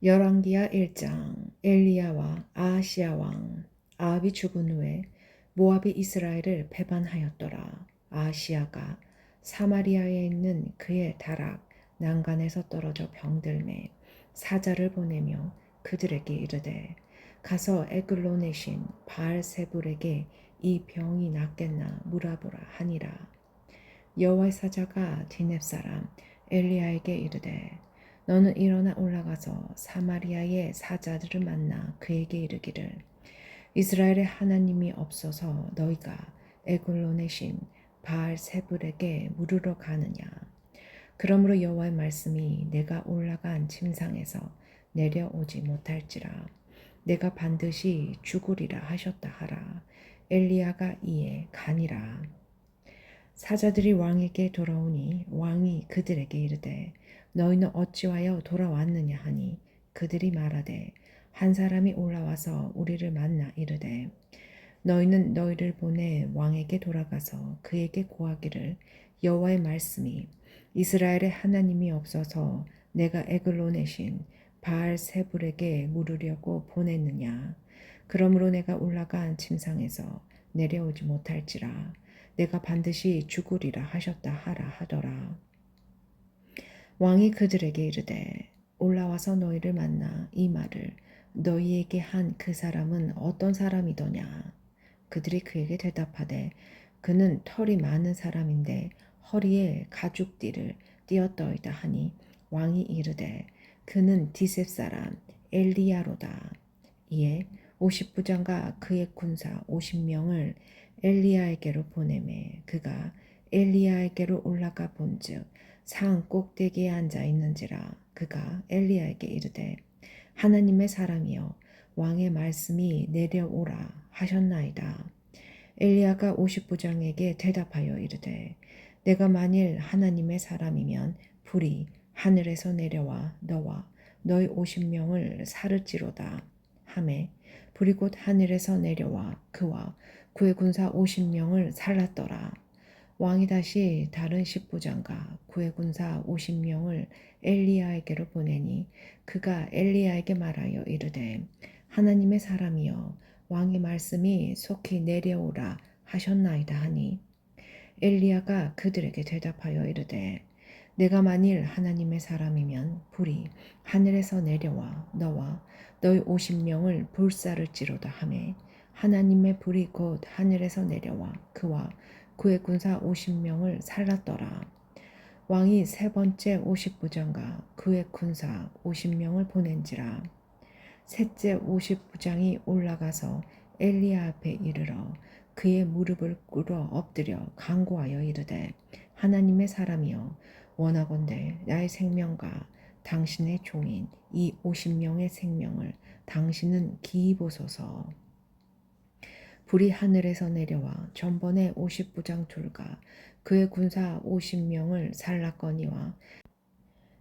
열왕기하 1장. 엘리야와 아하시야 왕 아합이 죽은 후에 모압이 이스라엘을 배반하였더라. 아하시야가 사마리아에 있는 그의 다락 난간에서 떨어져 병들매 사자를 보내며 그들에게 이르되 가서 에글론의 신 바알세불에게 이 병이 낫겠나 물어보라 하니라. 여호와의 사자가 디넵 사람 엘리야에게 이르되 너는 일어나 올라가서 사마리아의 사자들을 만나 그에게 이르기를 이스라엘의 하나님이 없어서 너희가 에글론의 신 바알세불에게 물으러 가느냐. 그러므로 여호와의 말씀이 내가 올라간 침상에서 내려오지 못할지라 내가 반드시 죽으리라 하셨다 하라. 엘리야가 이에 가니라. 사자들이 왕에게 돌아오니 왕이 그들에게 이르되 너희는 어찌하여 돌아왔느냐 하니 그들이 말하되 한 사람이 올라와서 우리를 만나 이르되 너희는 너희를 보내 왕에게 돌아가서 그에게 고하기를 여호와의 말씀이 이스라엘의 하나님이 없어서 내가 에글론의 신 바알세불에게 물으려고 보냈느냐. 그러므로 내가 올라간 침상에서 내려오지 못할지라 내가 반드시 죽으리라 하셨다 하라 하더라. 왕이 그들에게 이르되 올라와서 너희를 만나 이 말을 너희에게 한 그 사람은 어떤 사람이더냐. 그들이 그에게 대답하되 그는 털이 많은 사람인데 허리에 가죽띠를 띄었더이다 하니 왕이 이르되 그는 디셉 사람 엘리야로다. 이에 50부장과 그의 군사 50명을 엘리야에게로 보내매 그가 엘리야에게로 올라가 본즉 산 꼭대기에 앉아 있는지라. 그가 엘리야에게 이르되 하나님의 사람이여 왕의 말씀이 내려오라 하셨나이다. 엘리야가 50부장에게 대답하여 이르되 내가 만일 하나님의 사람이면 불이 하늘에서 내려와 너와 너희 50명을 살을지로다 하매 불이 곧 하늘에서 내려와 그와 그의 군사 50명을 살랐더라. 왕이 다시 다른 10부장과 그의 군사 50명을 엘리야에게로 보내니 그가 엘리야에게 말하여 이르되 하나님의 사람이여 왕의 말씀이 속히 내려오라 하셨나이다 하니 엘리야가 그들에게 대답하여 이르되 내가 만일 하나님의 사람이면 불이 하늘에서 내려와 너와 너희 50명을 불사를지로다 하매 하나님의 불이 곧 하늘에서 내려와 그와 그의 군사 50명을 살랐더라. 왕이 세 번째 50부장과 그의 군사 50명을 보낸지라. 셋째 50부장이 올라가서 엘리야 앞에 이르러 그의 무릎을 꿇어 엎드려 간구하여 이르되 하나님의 사람이여 원하건대 나의 생명과 당신의 종인 이 50명의 생명을 당신은 기이 보소서. 불이 하늘에서 내려와 전번에 50부장 둘과 그의 군사 50명을 살랐거니와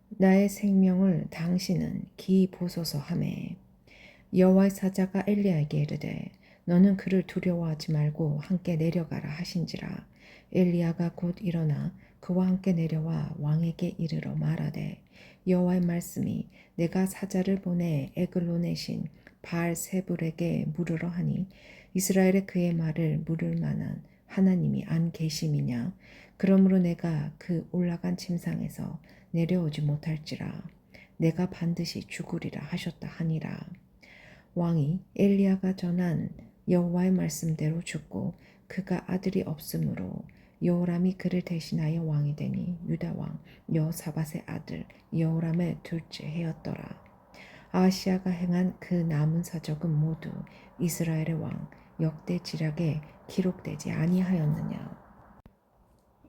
나의 생명을 당신은 기이 보소서 하매 여호와의 사자가 엘리야에게 이르되 너는 그를 두려워하지 말고 함께 내려가라 하신지라. 엘리야가 곧 일어나 그와 함께 내려와 왕에게 이르러 말하되 여호와의 말씀이 내가 사자를 보내 에글론의 신 바알세불에게 물으러 하니 이스라엘의 그의 말을 물을 만한 하나님이 안 계심이냐. 그러므로 내가 그 올라간 침상에서 내려오지 못할지라 내가 반드시 죽으리라 하셨다 하니라. 왕이 엘리야가 전한 여호와의 말씀대로 죽고 그가 아들이 없으므로 여호람이 그를 대신하여 왕이 되니 유다 왕 여호사밧의 아들 여호람의 둘째 해였더라. 아하시야가 행한 그 남은 사적은 모두 이스라엘의 왕 역대 지략에 기록되지 아니하였느냐.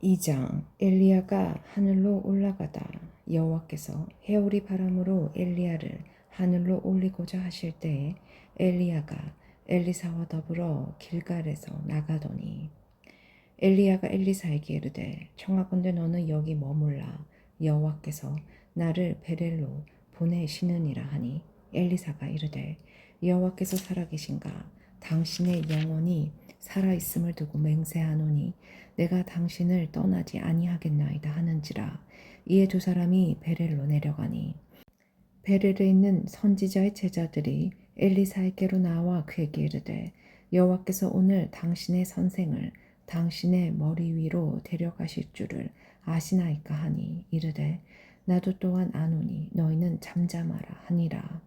2장. 엘리야가 하늘로 올라가다 여호와께서 해오리 바람으로 엘리야를 하늘로 올리고자 하실 때에 엘리야가 엘리사와 더불어 길갈에서 나가더니 엘리야가 엘리사에게 이르되 청하건대 너는 여기 머물라 여호와께서 나를 베델로 보내시느니라 하니 엘리사가 이르되 여호와께서 살아계신가 당신의 영혼이 살아있음을 두고 맹세하노니 내가 당신을 떠나지 아니하겠나이다 하는지라. 이에 두 사람이 베델로 내려가니 베렐에 있는 선지자의 제자들이 엘리사에게로 나와 그에게 이르되 여호와께서 오늘 당신의 선생을 당신의 머리 위로 데려가실 줄을 아시나이까 하니 이르되 나도 또한 아노니 너희는 잠잠하라 하니라.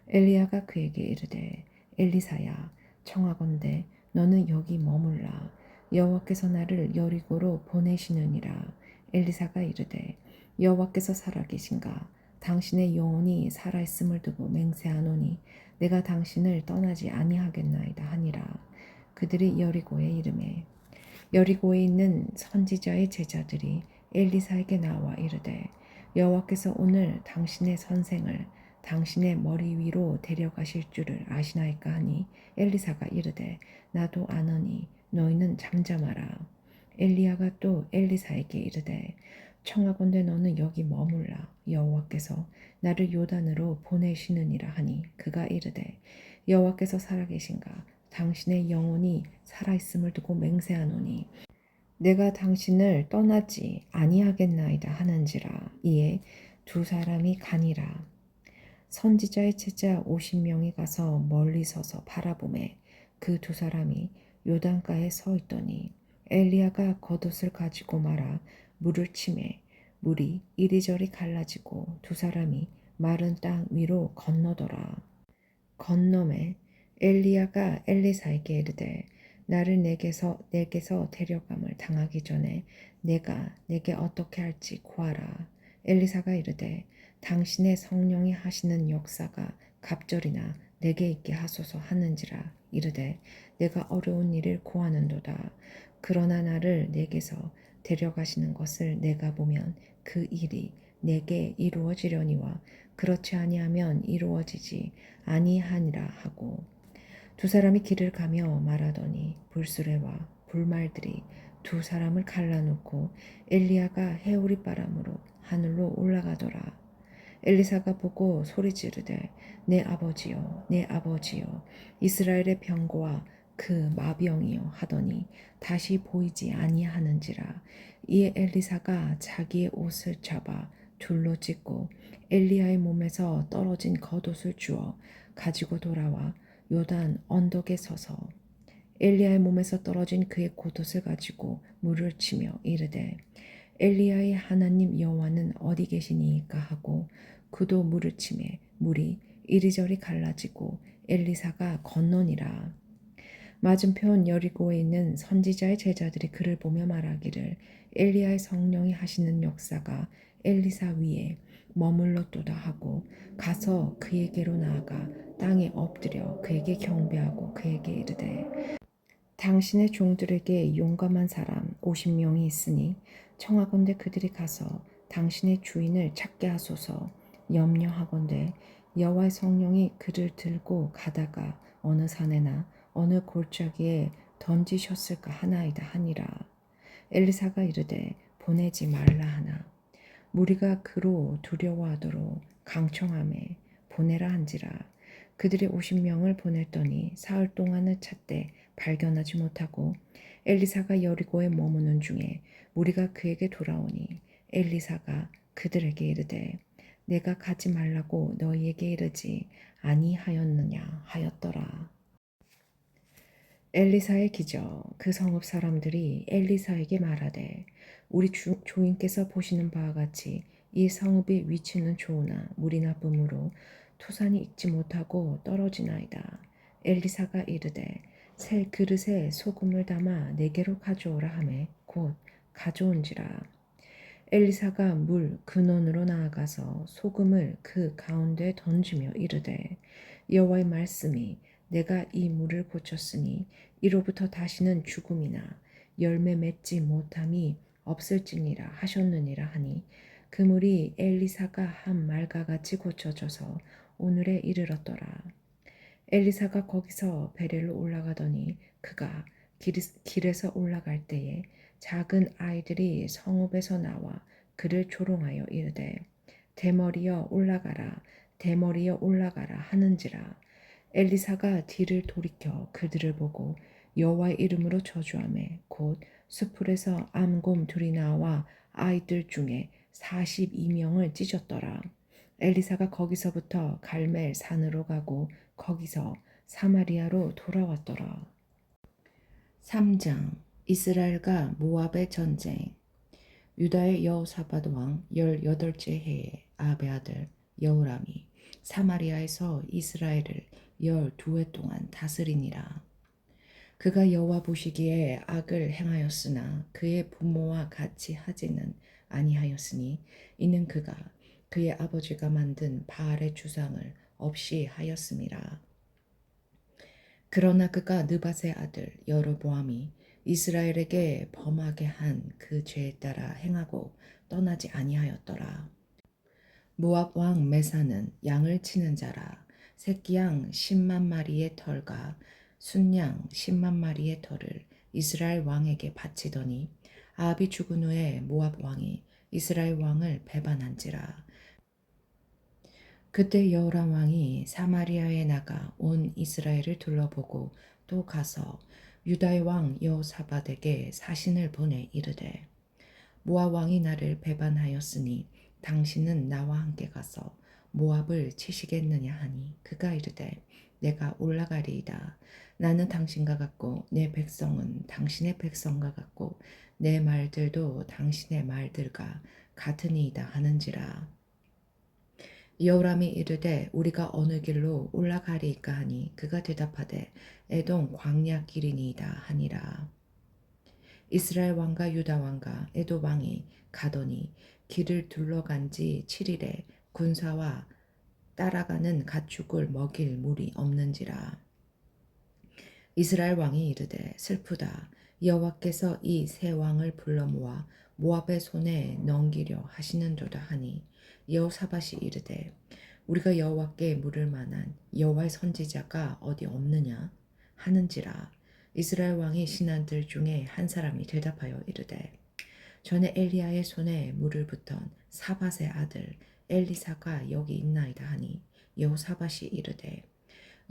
엘리야가 그에게 이르되 엘리사야 청하건대 너는 여기 머물라 여호와께서 나를 여리고로 보내시느니라. 엘리사가 이르되 여호와께서 살아계신가 당신의 영혼이 살아있음을 두고 맹세하노니 내가 당신을 떠나지 아니하겠나이다 하니라. 그들이 여리고에 이르매 여리고에 있는 선지자의 제자들이 엘리사에게 나와 이르되 여호와께서 오늘 당신의 선생을 당신의 머리 위로 데려가실 줄을 아시나이까 하니 엘리사가 이르되 나도 아노니 너희는 잠잠하라. 엘리야가 또 엘리사에게 이르되 청하건대 너는 여기 머물라 여호와께서 나를 요단으로 보내시느니라 하니 그가 이르되 여호와께서 살아계신가 당신의 영혼이 살아있음을 두고 맹세하노니 내가 당신을 떠나지 아니하겠나이다 하는지라. 이에 두 사람이 가니라. 선지자의 제자 50명이 가서 멀리 서서 바라보매 그 두 사람이 요단가에 서 있더니 엘리야가 겉옷을 가지고 말아 물을 치매 물이 이리저리 갈라지고 두 사람이 마른 땅 위로 건너더라. 건너매 엘리야가 엘리사에게 이르되 나를 내게서 데려감을 당하기 전에 내가 내게 어떻게 할지 구하라. 엘리사가 이르되 당신의 성령이 하시는 역사가 갑절이나 내게 있게 하소서 하는지라. 이르되 내가 어려운 일을 구하는도다. 그러나 나를 내게서 데려가시는 것을 내가 보면 그 일이 내게 이루어지려니와 그렇지 아니하면 이루어지지 아니하니라 하고 두 사람이 길을 가며 말하더니 불수레와 불말들이 두 사람을 갈라놓고 엘리야가 해오리 바람으로 하늘로 올라가더라. 엘리사가 보고 소리 지르되 내 아버지여 내 아버지여 이스라엘의 병거와 그 마병이여 하더니 다시 보이지 아니하는지라. 이에 엘리사가 자기의 옷을 잡아 둘로 찢고 엘리야의 몸에서 떨어진 겉옷을 주어 가지고 돌아와 요단 언덕에 서서 엘리야의 몸에서 떨어진 그의 겉옷을 가지고 물을 치며 이르되 엘리야의 하나님 여호와는 어디 계시니이까 하고 그도 물을 치매 물이 이리저리 갈라지고 엘리사가 건너니라. 맞은편 여리고에 있는 선지자의 제자들이 그를 보며 말하기를 엘리야의 성령이 하시는 역사가 엘리사 위에 머물렀도다 하고 가서 그에게로 나아가 땅에 엎드려 그에게 경배하고 그에게 이르되 당신의 종들에게 용감한 사람 50명이 있으니 청하건대 그들이 가서 당신의 주인을 찾게 하소서. 염려하건대 여호와의 성령이 그를 들고 가다가 어느 산에나 어느 골짜기에 던지셨을까 하나이다 하니라. 엘리사가 이르되 보내지 말라 하나 무리가 그로 두려워하도록 강청함에 보내라 한지라. 그들이 50명을 보냈더니 사흘 동안을 찾되 발견하지 못하고 엘리사가 여리고에 머무는 중에 무리가 그에게 돌아오니 엘리사가 그들에게 이르되 내가 가지 말라고 너희에게 이르지 아니하였느냐 하였더라. 엘리사의 기적. 그 성읍 사람들이 엘리사에게 말하되 우리 주인께서 보시는 바와 같이 이 성읍의 위치는 좋으나 물이 나쁨으로 토산이 익지 못하고 떨어지나이다. 엘리사가 이르되 새 그릇에 소금을 담아 내게로 가져오라 하매 곧 가져온지라. 엘리사가 물 근원으로 나아가서 소금을 그 가운데 던지며 이르되 여호와의 말씀이 내가 이 물을 고쳤으니 이로부터 다시는 죽음이나 열매 맺지 못함이 없을지니라 하셨느니라 하니 그 물이 엘리사가 한 말과 같이 고쳐져서 오늘에 이르렀더라. 엘리사가 거기서 베델로 올라가더니 그가 길에서 올라갈 때에 작은 아이들이 성읍에서 나와 그를 조롱하여 이르되 대머리여 올라가라 대머리여 올라가라 하는지라. 엘리사가 뒤를 돌이켜 그들을 보고 여호와의 이름으로 저주하매 곧 수풀에서 암곰 둘이 나와 아이들 중에 42명을 찢었더라. 엘리사가 거기서부터 갈멜 산으로 가고 거기서 사마리아로 돌아왔더라. 3장 이스라엘과 모압의 전쟁. 유다의 여호사밧 왕 18째 해에 아합의 아들 여호람이 사마리아에서 이스라엘을 12해 동안 다스리니라. 그가 여호와 보시기에 악을 행하였으나 그의 부모와 같이 하지는 아니하였으니 이는 그가 그의 아버지가 만든 바알의 주상을 없이 하였음이라. 그러나 그가 느밧의 아들 여로보암이 이스라엘에게 범하게 한 그 죄에 따라 행하고 떠나지 아니하였더라. 모압 왕 메사는 양을 치는 자라. 새끼 양 10만 마리의 털과 순양 10만 마리의 털을 이스라엘 왕에게 바치더니 아합이 죽은 후에 모압 왕이 이스라엘 왕을 배반한지라. 그때 여호람 왕이 사마리아에 나가 온 이스라엘을 둘러보고 또 가서 유다의 왕 여호사밧에게 사신을 보내 이르되 모압 왕이 나를 배반하였으니 당신은 나와 함께 가서 모압을 치시겠느냐 하니 그가 이르되 내가 올라가리이다. 나는 당신과 같고 내 백성은 당신의 백성과 같고 내 말들도 당신의 말들과 같으니이다 하는지라. 여호람이 이르되 우리가 어느 길로 올라가리이까 하니 그가 대답하되 에돔 광야 길이니이다 하니라. 이스라엘 왕과 유다 왕과 에돔 왕이 가더니 길을 둘러간 지 7일에 군사와 따라가는 가축을 먹일 물이 없는지라. 이스라엘 왕이 이르되 슬프다. 여호와께서 이 세 왕을 불러 모아 모압의 손에 넘기려 하시는도다 하니 여호사밧이 이르되 우리가 여호와께 물을 만한 여호와의 선지자가 어디 없느냐 하는지라. 이스라엘 왕의 신하들 중에 한 사람이 대답하여 이르되 전에 엘리야의 손에 물을 붓던 사밧의 아들 엘리사가 여기 있나이다 하니 여호사밧이 이르되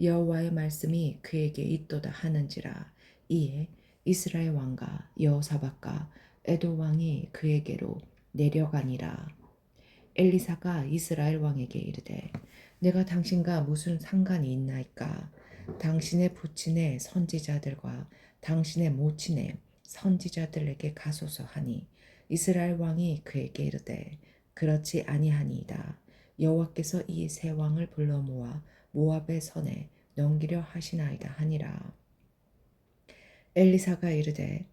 여호와의 말씀이 그에게 있도다 하는지라. 이에 이스라엘 왕과 여호사밧과 에돔 왕이 그에게로 내려가니라. 엘리사가 이스라엘 왕에게 이르되 내가 당신과 무슨 상관이 있나이까? 당신의 부친의 선지자들과 당신의 모친의 선지자들에게 가소서 하니 이스라엘 왕이 그에게 이르되 그렇지 아니하니이다. 여호와께서 이 세 왕을 불러 모아 모압의 손에 넘기려 하시나이다 하니라. 엘리사가 이르되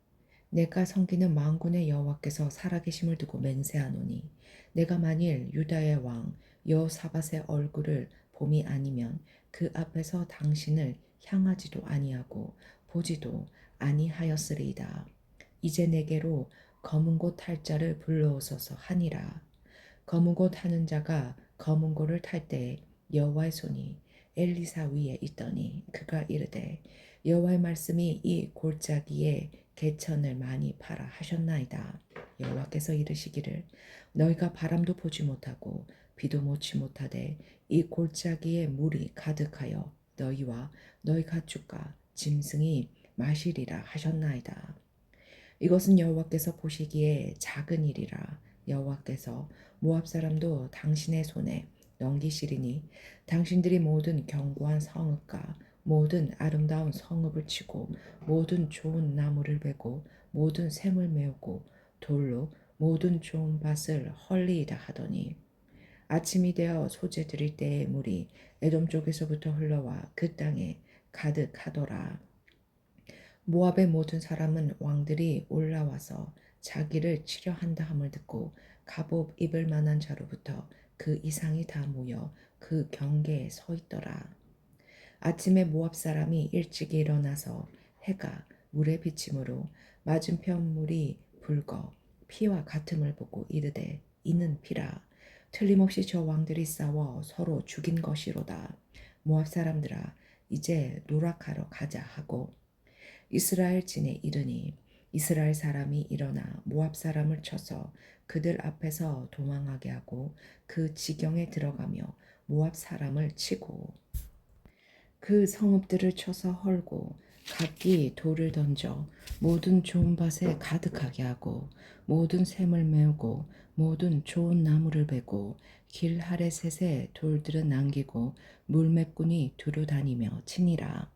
내가 섬기는 만군의 여호와께서 살아계심을 두고 맹세하노니 내가 만일 유다의 왕 여호사밧의 얼굴을 봄이 아니면 그 앞에서 당신을 향하지도 아니하고 보지도 아니하였으리이다. 이제 내게로 검은 곳 탈 자를 불러오소서 하니라. 검은 곳 하는 자가 검은 곳을 탈 때에 여호와의 손이 엘리사 위에 있더니 그가 이르되 여호와의 말씀이 이 골짜기에 개천을 많이 팔아 하셨나이다. 여호와께서 이르시기를 너희가 바람도 보지 못하고 비도 못지 못하되 이 골짜기에 물이 가득하여 너희와 너희 가축과 짐승이 마시리라 하셨나이다. 이것은 여호와께서 보시기에 작은 일이라. 여호와께서 모압 사람도 당신의 손에 넘기시리니 당신들이 모든 견고한 성읍과 모든 아름다운 성읍을 치고 모든 좋은 나무를 베고 모든 샘을 메우고 돌로 모든 좋은 밭을 헐리이다 하더니 아침이 되어 소재 드릴 때의 물이 에돔 쪽에서부터 흘러와 그 땅에 가득하더라. 모압의 모든 사람은 왕들이 올라와서 자기를 치려 한다 함을 듣고 갑옷 입을 만한 자로부터 그 이상이 다 모여 그 경계에 서 있더라. 아침에 모압 사람이 일찍 일어나서 해가 물에 비침으로 맞은편 물이 붉어 피와 같음을 보고 이르되 이는 피라. 틀림없이 저 왕들이 싸워 서로 죽인 것이로다. 모압 사람들아 이제 노락하러 가자 하고 이스라엘 진에 이르니 이스라엘 사람이 일어나 모압 사람을 쳐서 그들 앞에서 도망하게 하고 그 지경에 들어가며 모압 사람을 치고 그 성읍들을 쳐서 헐고 각기 돌을 던져 모든 좋은 밭에 가득하게 하고 모든 샘을 메우고 모든 좋은 나무를 베고 길 하레셋에 돌들은 남기고 물매꾼이 두루 다니며 치니라.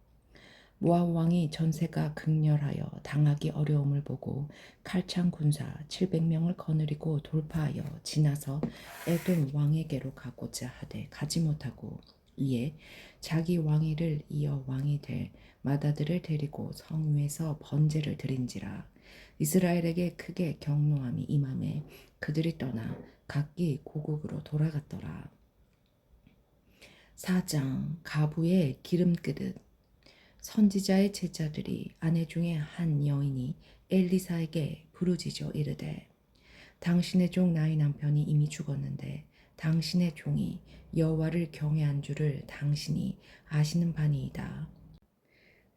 모압 왕이 전세가 극렬하여 당하기 어려움을 보고 칼창 군사 700명을 거느리고 돌파하여 지나서 에돔 왕에게로 가고자 하되 가지 못하고 이에 자기 왕위를 이어 왕이 될 마다들을 데리고 성 위에서 번제를 드린지라. 이스라엘에게 크게 경노함이 임함에 그들이 떠나 각기 고국으로 돌아갔더라. 4장 가부의 기름그릇. 선지자의 제자들이 아내 중에 한 여인이 엘리사에게 부르짖어 이르되 당신의 종 나의 남편이 이미 죽었는데 당신의 종이 여호와를 경외한 줄을 당신이 아시는 바니이다.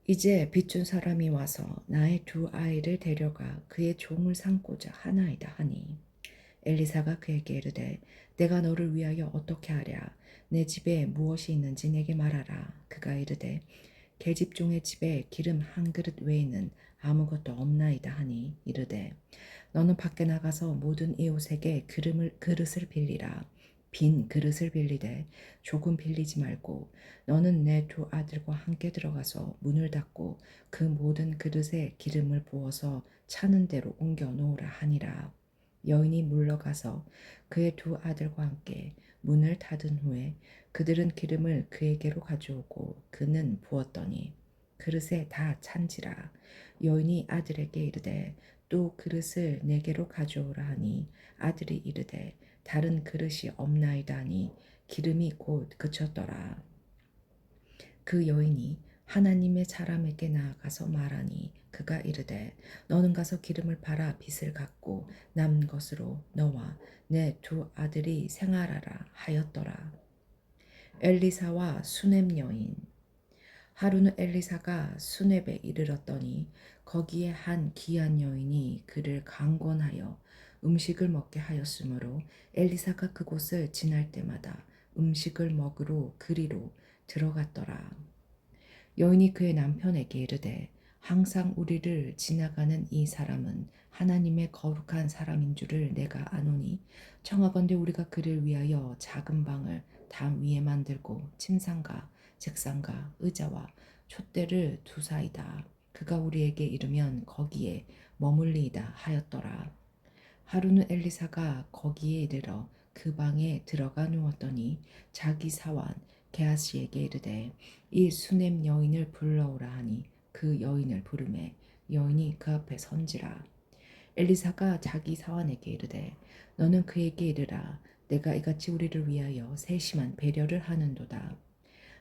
이제 빚준 사람이 와서 나의 두 아이를 데려가 그의 종을 삼고자 하나이다 하니 엘리사가 그에게 이르되 내가 너를 위하여 어떻게 하랴. 내 집에 무엇이 있는지 내게 말하라. 그가 이르되 계집종의 집에 기름 한 그릇 외에는 아무것도 없나이다 하니 이르되 너는 밖에 나가서 모든 이웃에게 그릇을 빌리라. 빈 그릇을 빌리되 조금 빌리지 말고 너는 내 두 아들과 함께 들어가서 문을 닫고 그 모든 그릇에 기름을 부어서 차는 대로 옮겨 놓으라 하니라. 여인이 물러가서 그의 두 아들과 함께 문을 닫은 후에 그들은 기름을 그에게로 가져오고 그는 부었더니 그릇에 다 찬지라. 여인이 아들에게 이르되 또 그릇을 내게로 가져오라 하니 아들이 이르되 다른 그릇이 없나이다 하니 기름이 곧 그쳤더라. 그 여인이 하나님의 사람에게 나아가서 말하니 그가 이르되 너는 가서 기름을 팔아 빚을 갚고 남은 것으로 너와 내 두 아들이 생활하라 하였더라. 엘리사와 수넴 여인. 하루는 엘리사가 수넴에 이르렀더니 거기에 한 귀한 여인이 그를 강권하여 음식을 먹게 하였으므로 엘리사가 그곳을 지날 때마다 음식을 먹으러 그리로 들어갔더라. 여인이 그의 남편에게 이르되 항상 우리를 지나가는 이 사람은 하나님의 거룩한 사람인 줄을 내가 아노니 청하건대 우리가 그를 위하여 작은 방을 담 위에 만들고 침상과 책상과 의자와 촛대를 두사이다. 그가 우리에게 이르면 거기에 머물리이다 하였더라. 하루는 엘리사가 거기에 이르러 그 방에 들어가 누웠더니 자기 사환 게하시에게 이르되 이 수넴 여인을 불러오라 하니 그 여인을 부르매 여인이 그 앞에 선지라. 엘리사가 자기 사환에게 이르되 너는 그에게 이르라. 내가 이같이 우리를 위하여 세심한 배려를 하는도다.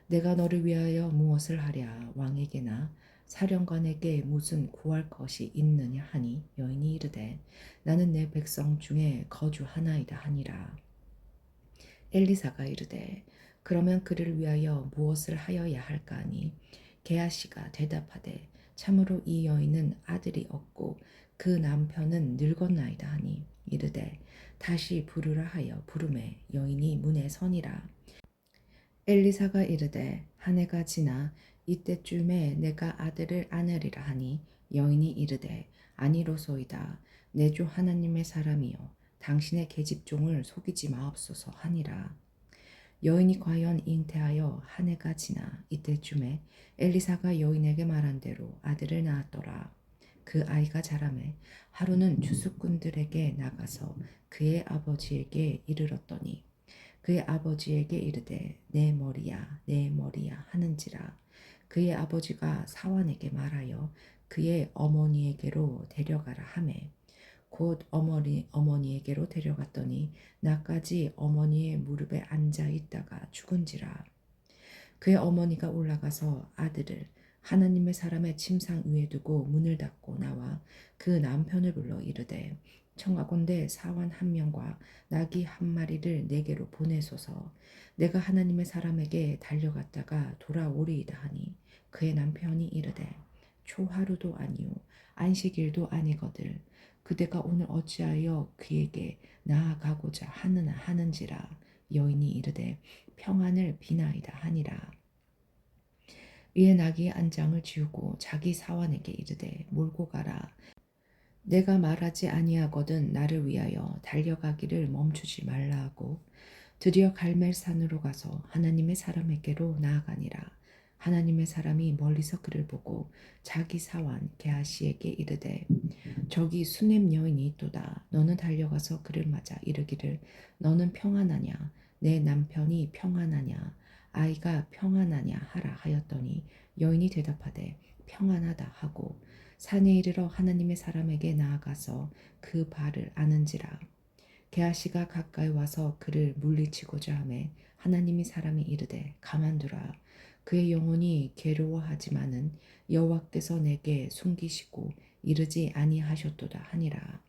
내가 너를 위하여 무엇을 하랴. 왕에게나 사령관에게 무슨 구할 것이 있느냐 하니 여인이 이르되 나는 내 백성 중에 거주하나이다 하니라. 엘리사가 이르되 그러면 그를 위하여 무엇을 하여야 할까 하니 게하시가 대답하되 참으로 이 여인은 아들이 없고 그 남편은 늙었나이다 하니 이르되 다시 부르라 하여 부르매 여인이 문에 서니라. 엘리사가 이르되 한 해가 지나 이때쯤에 내가 아들을 안으리라 하니 여인이 이르되 아니로소이다. 내 주 하나님의 사람이여 당신의 계집종을 속이지 마옵소서 하니라. 여인이 과연 잉태하여 한 해가 지나 이때쯤에 엘리사가 여인에게 말한 대로 아들을 낳았더라. 그 아이가 자라매 하루는 주수꾼들에게 나가서 그의 아버지에게 이르렀더니 그의 아버지에게 이르되 내 머리야 내 머리야 하는지라. 그의 아버지가 사환에게 말하여 그의 어머니에게로 데려가라 하매 곧 어머니에게로 데려갔더니 나까지 어머니의 무릎에 앉아 있다가 죽은지라. 그의 어머니가 올라가서 아들을 하나님의 사람의 침상 위에 두고 문을 닫고 나와 그 남편을 불러 이르되 청하건대 사환 한 명과 나귀 한 마리를 내게로 보내소서. 내가 하나님의 사람에게 달려갔다가 돌아오리이다 하니 그의 남편이 이르되 초하루도 아니요 안식일도 아니거들 그대가 오늘 어찌하여 그에게 나아가고자 하느냐 하는지라. 여인이 이르되 평안을 비나이다 하니라. 이에 나귀의 안장을 지우고 자기 사환에게 이르되 몰고 가라. 내가 말하지 아니하거든 나를 위하여 달려가기를 멈추지 말라 하고 드디어 갈멜산으로 가서 하나님의 사람에게로 나아가니라. 하나님의 사람이 멀리서 그를 보고 자기 사환 게하시에게 이르되 저기 수넴 여인이 있도다. 너는 달려가서 그를 맞아 이르기를 너는 평안하냐 내 남편이 평안하냐 아이가 평안하냐 하라 하였더니 여인이 대답하되 평안하다 하고 산에 이르러 하나님의 사람에게 나아가서 그 발을 아는지라. 게하시가 가까이 와서 그를 물리치고자 하매 하나님이 사람이 이르되 가만두라. 그의 영혼이 괴로워하지만은 여호와께서 내게 숨기시고 이르지 아니하셨도다 하니라.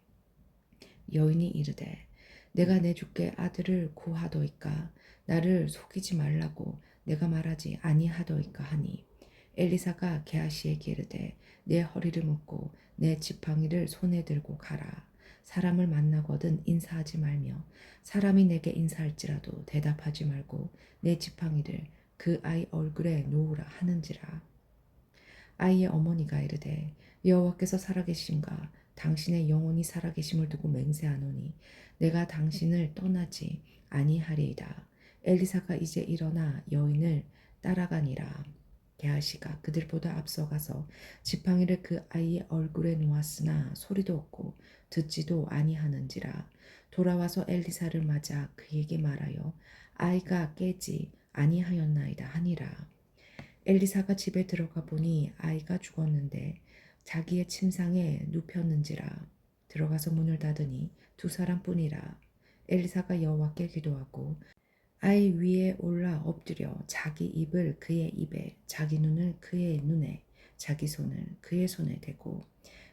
여인이 이르되 내가 내 주께 아들을 구하도이까 나를 속이지 말라고 내가 말하지 아니하도이까 하니 엘리사가 게하시에게 이르되 내 허리를 묶고 내 지팡이를 손에 들고 가라. 사람을 만나거든 인사하지 말며 사람이 내게 인사할지라도 대답하지 말고 내 지팡이를 그 아이 얼굴에 놓으라 하는지라. 아이의 어머니가 이르되 여호와께서 살아계심과 당신의 영혼이 살아계심을 두고 맹세하노니 내가 당신을 떠나지 아니하리이다. 엘리사가 이제 일어나 여인을 따라가니라. 게하시가 그들보다 앞서가서 지팡이를 그 아이의 얼굴에 놓았으나 소리도 없고 듣지도 아니하는지라. 돌아와서 엘리사를 맞아 그에게 말하여 아이가 깨지 아니하였나이다 하니라. 엘리사가 집에 들어가 보니 아이가 죽었는데 자기의 침상에 눕혔는지라. 들어가서 문을 닫으니 두 사람뿐이라. 엘리사가 여호와께 기도하고 아이 위에 올라 엎드려 자기 입을 그의 입에 자기 눈을 그의 눈에 자기 손을 그의 손에 대고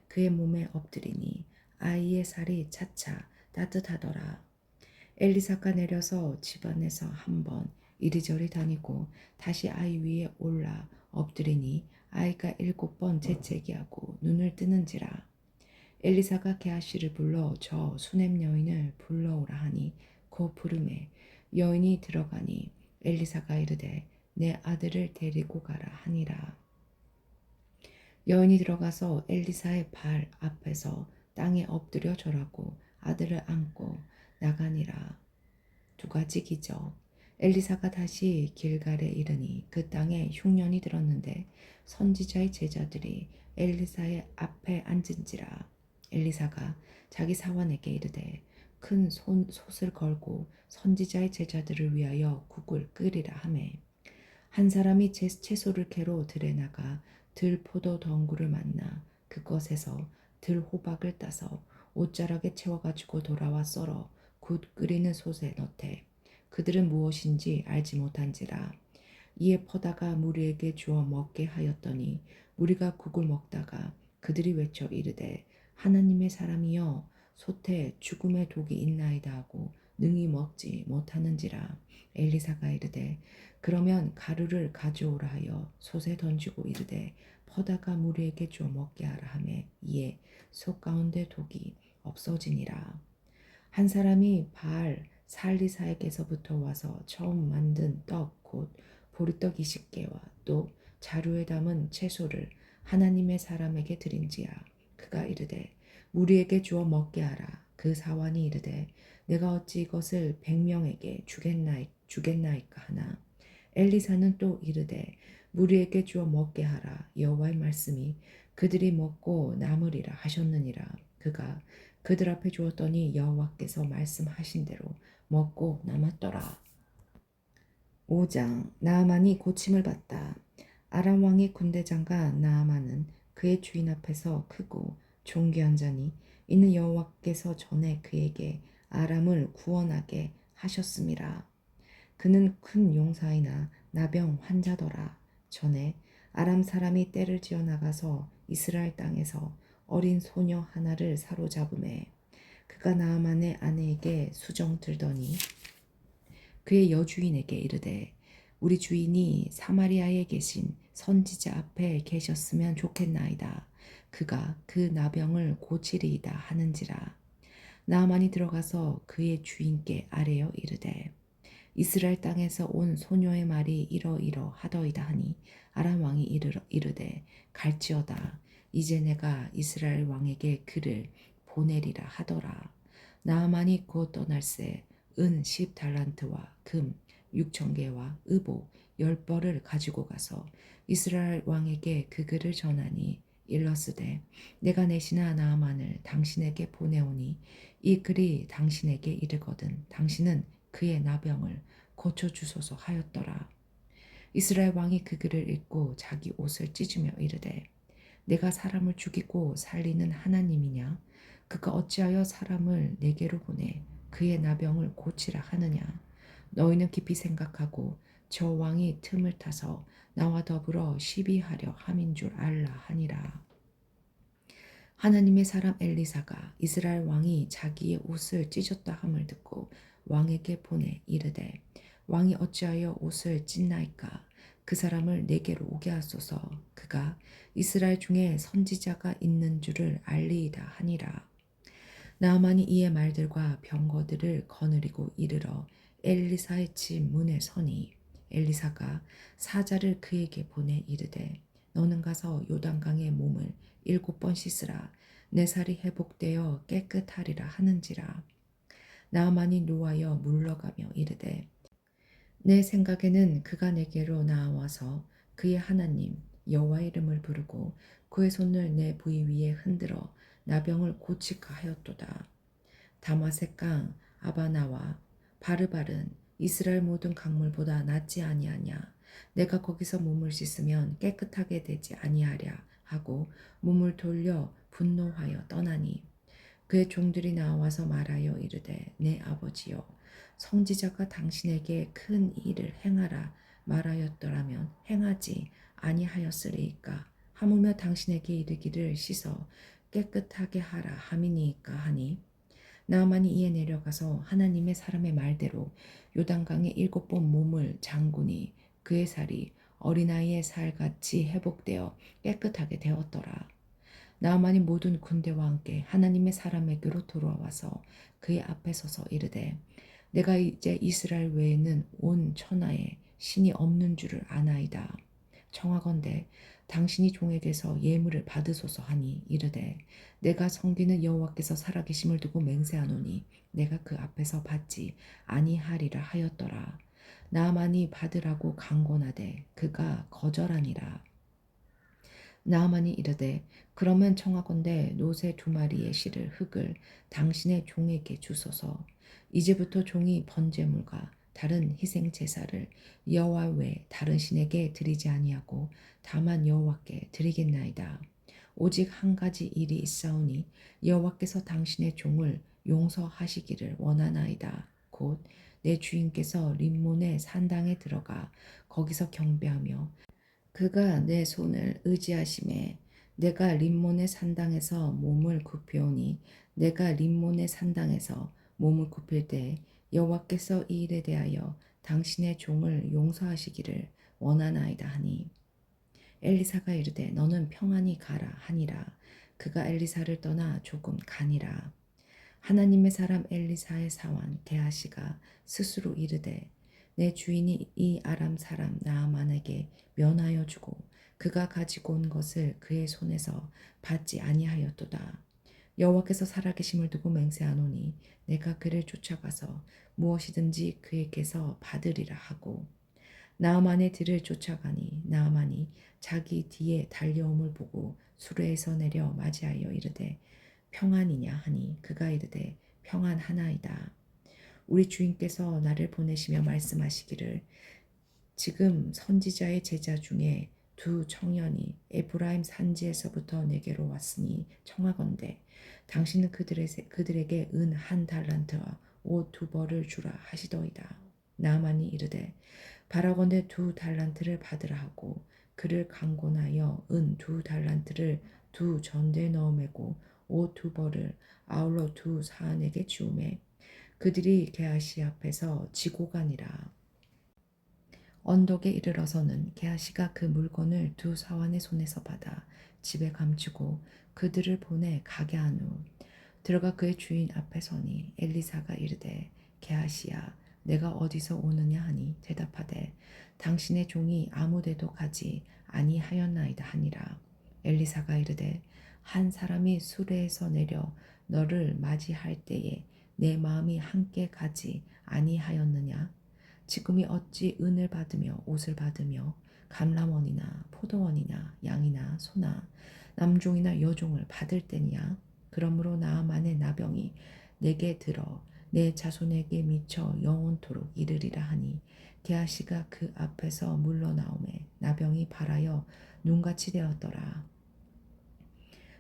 그의 몸에 엎드리니 아이의 살이 차차 따뜻하더라. 엘리사가 내려서 집안에서 한번 이리저리 다니고 다시 아이 위에 올라 엎드리니 아이가 7번 재채기하고 눈을 뜨는지라. 엘리사가 게하시를 불러 저 수넴 여인을 불러오라 하니 그 부름에 여인이 들어가니 엘리사가 이르되 내 아들을 데리고 가라 하니라. 여인이 들어가서 엘리사의 발 앞에서 땅에 엎드려 절하고 아들을 안고 나가니라. 두 가지 기적. 엘리사가 다시 길갈에 이르니 그 땅에 흉년이 들었는데 선지자의 제자들이 엘리사의 앞에 앉은지라. 엘리사가 자기 사환에게 이르되 큰 솥을 걸고 선지자의 제자들을 위하여 국을 끓이라 하매 한 사람이 채소를 캐로 들에 나가 들포도 덩굴을 만나 그것에서 들호박을 따서 옷자락에 채워가지고 돌아와 썰어 굿 끓이는 솥에 넣되 그들은 무엇인지 알지 못한지라. 이에 퍼다가 무리에게 주어 먹게 하였더니 무리가 국을 먹다가 그들이 외쳐 이르되 하나님의 사람이여 솥에 죽음의 독이 있나이다 하고 능히 먹지 못하는지라. 엘리사가 이르되 그러면 가루를 가져오라 하여 솥에 던지고 이르되 퍼다가 무리에게 주어 먹게 하라 하매 이에 솥 가운데 독이 없어지니라. 한 사람이 바알 살리사에게서부터 와서 처음 만든 떡 곧 보리떡 20개와 또 자루에 담은 채소를 하나님의 사람에게 드린지야. 그가 이르되 무리에게 주어 먹게 하라. 그 사환이 이르되 내가 어찌 이것을 100명에게 주겠나이까 하나. 엘리사는 또 이르되 무리에게 주어 먹게 하라. 여호와의 말씀이 그들이 먹고 남으리라 하셨느니라. 그가 그들 앞에 주었더니 여호와께서 말씀하신 대로 먹고 남았더라. 5장. 나아만이 고침을 받다. 아람 왕의 군대장과 나아만은 그의 주인 앞에서 크고 존귀한 자니 이는 여호와께서 전에 그에게 아람을 구원하게 하셨음이라. 그는 큰 용사이나 나병 환자더라. 전에 아람 사람이 떼를 지어 나가서 이스라엘 땅에서 어린 소녀 하나를 사로잡음에 그가 나아만의 아내에게 수정 들더니 그의 여주인에게 이르되 우리 주인이 사마리아에 계신 선지자 앞에 계셨으면 좋겠나이다. 그가 그 나병을 고치리이다 하는지라. 나아만이 들어가서 그의 주인께 아뢰어 이르되 이스라엘 땅에서 온 소녀의 말이 이러이러 하더이다 하니 아람 왕이 이르되 갈지어다. 이제 내가 이스라엘 왕에게 그를 보내리라 하더라. 나아만이 곧 떠날새 은 10달란트와 금 6,000개와 의복 10벌을 가지고 가서 이스라엘 왕에게 그 글을 전하니 일러스되 내가 내 신하 나아만을 당신에게 보내오니 이 글이 당신에게 이르거든 당신은 그의 나병을 고쳐주소서 하였더라. 이스라엘 왕이 그 글을 읽고 자기 옷을 찢으며 이르되 내가 사람을 죽이고 살리는 하나님이냐? 그가 어찌하여 사람을 내게로 보내 그의 나병을 고치라 하느냐? 너희는 깊이 생각하고 저 왕이 틈을 타서 나와 더불어 시비하려 함인 줄 알라 하니라. 하나님의 사람 엘리사가 이스라엘 왕이 자기의 옷을 찢었다 함을 듣고 왕에게 보내 이르되 왕이 어찌하여 옷을 찢나이까 그 사람을 내게로 오게 하소서 그가 이스라엘 중에 선지자가 있는 줄을 알리이다 하니라. 나아만이 이의 말들과 병거들을 거느리고 이르러 엘리사의 집 문에 서니 엘리사가 사자를 그에게 보내 이르되 너는 가서 요단강에 몸을 7번 씻으라 내 살이 회복되어 깨끗하리라 하는지라. 나아만이 노하여 물러가며 이르되 내 생각에는 그가 내게로 나와서 그의 하나님 여호와의 이름을 부르고 그의 손을 내 부위 위에 흔들어 나병을 고치까 하였도다. 다마색 강 아바나와 바르발은 이스라엘 모든 강물보다 낫지 아니하냐. 내가 거기서 몸을 씻으면 깨끗하게 되지 아니하랴 하고 몸을 돌려 분노하여 떠나니 그의 종들이 나와서 말하여 이르되 내 아버지여 선지자가 당신에게 큰 일을 행하라 말하였더라면 행하지 아니하였으리이까 하물며 당신에게 이르기를 씻어 깨끗하게 하라 함이니이까 하니 나아만이 이에 내려가서 하나님의 사람의 말대로 요단강에 7번 몸을 잠그니 그의 살이 어린아이의 살같이 회복되어 깨끗하게 되었더라. 나아만이 모든 군대와 함께 하나님의 사람에게로 돌아와서 그의 앞에 서서 이르되 내가 이제 이스라엘 외에는 온 천하에 신이 없는 줄을 아나이다. 청하건대 당신이 종에게서 예물을 받으소서 하니 이르되 내가 섬기는 여호와께서 살아계심을 두고 맹세하노니 내가 그 앞에서 받지 아니하리라 하였더라. 나아만이 받으라고 강권하되 그가 거절하니라. 나아만이 이르되 그러면 청하건대 노새 2마리의 실을 흙을 당신의 종에게 주소서. 이제부터 종이 번제물과 다른 희생 제사를 여호와 외 다른 신에게 드리지 아니하고 다만 여호와께 드리겠나이다. 오직 한 가지 일이 있사오니 여호와께서 당신의 종을 용서하시기를 원하나이다. 곧 내 주인께서 림몬의 산당에 들어가 거기서 경배하며 그가 내 손을 의지하심에 내가 림몬의 산당에서 몸을 굽히오니 내가 림몬의 산당에서 몸을 굽힐 때 여호와께서 이 일에 대하여 당신의 종을 용서하시기를 원하나이다 하니 엘리사가 이르되 너는 평안히 가라 하니라. 그가 엘리사를 떠나 조금 가니라. 하나님의 사람 엘리사의 사원 게하시가 스스로 이르되 내 주인이 이 아람 사람 나아만에게 면하여 주고 그가 가지고 온 것을 그의 손에서 받지 아니하였도다. 여호와께서 살아계심을 두고 맹세하노니 내가 그를 쫓아가서 무엇이든지 그에게서 받으리라 하고 나아만의 뒤를 쫓아가니 나아만이 자기 뒤에 달려옴을 보고 수레에서 내려 맞이하여 이르되 평안이냐 하니 그가 이르되 평안하나이다. 우리 주인께서 나를 보내시며 말씀하시기를 지금 선지자의 제자 중에 2청년이 에브라임 산지에서부터 내게로 왔으니 청하건대 당신은 그들에게 은 1달란트와 옷 2벌을 주라 하시더이다. 나아만이 이르되 바라건대 2달란트를 받으라 하고 그를 강권하여 은 2달란트를 2전대에 넣어 매고 옷 2벌을 아울러 2사안에게 주우매 그들이 게하시 앞에서 지고 가니라. 언덕에 이르러서는 게하시가 그 물건을 2사환의 손에서 받아 집에 감추고 그들을 보내 가게 한 후 들어가 그의 주인 앞에 서니 엘리사가 이르되 게하시야 내가 어디서 오느냐 하니 대답하되 당신의 종이 아무데도 가지 아니하였나이다 하니라. 엘리사가 이르되 한 사람이 수레에서 내려 너를 맞이할 때에 내 마음이 함께 가지 아니하였느냐? 지금이 어찌 은을 받으며 옷을 받으며 감람원이나 포도원이나 양이나 소나 남종이나 여종을 받을 때냐? 그러므로 나아만의 나병이 내게 들어 내 자손에게 미쳐 영원토록 이르리라 하니 게하시가 그 앞에서 물러나오매 나병이 발하여 눈같이 되었더라.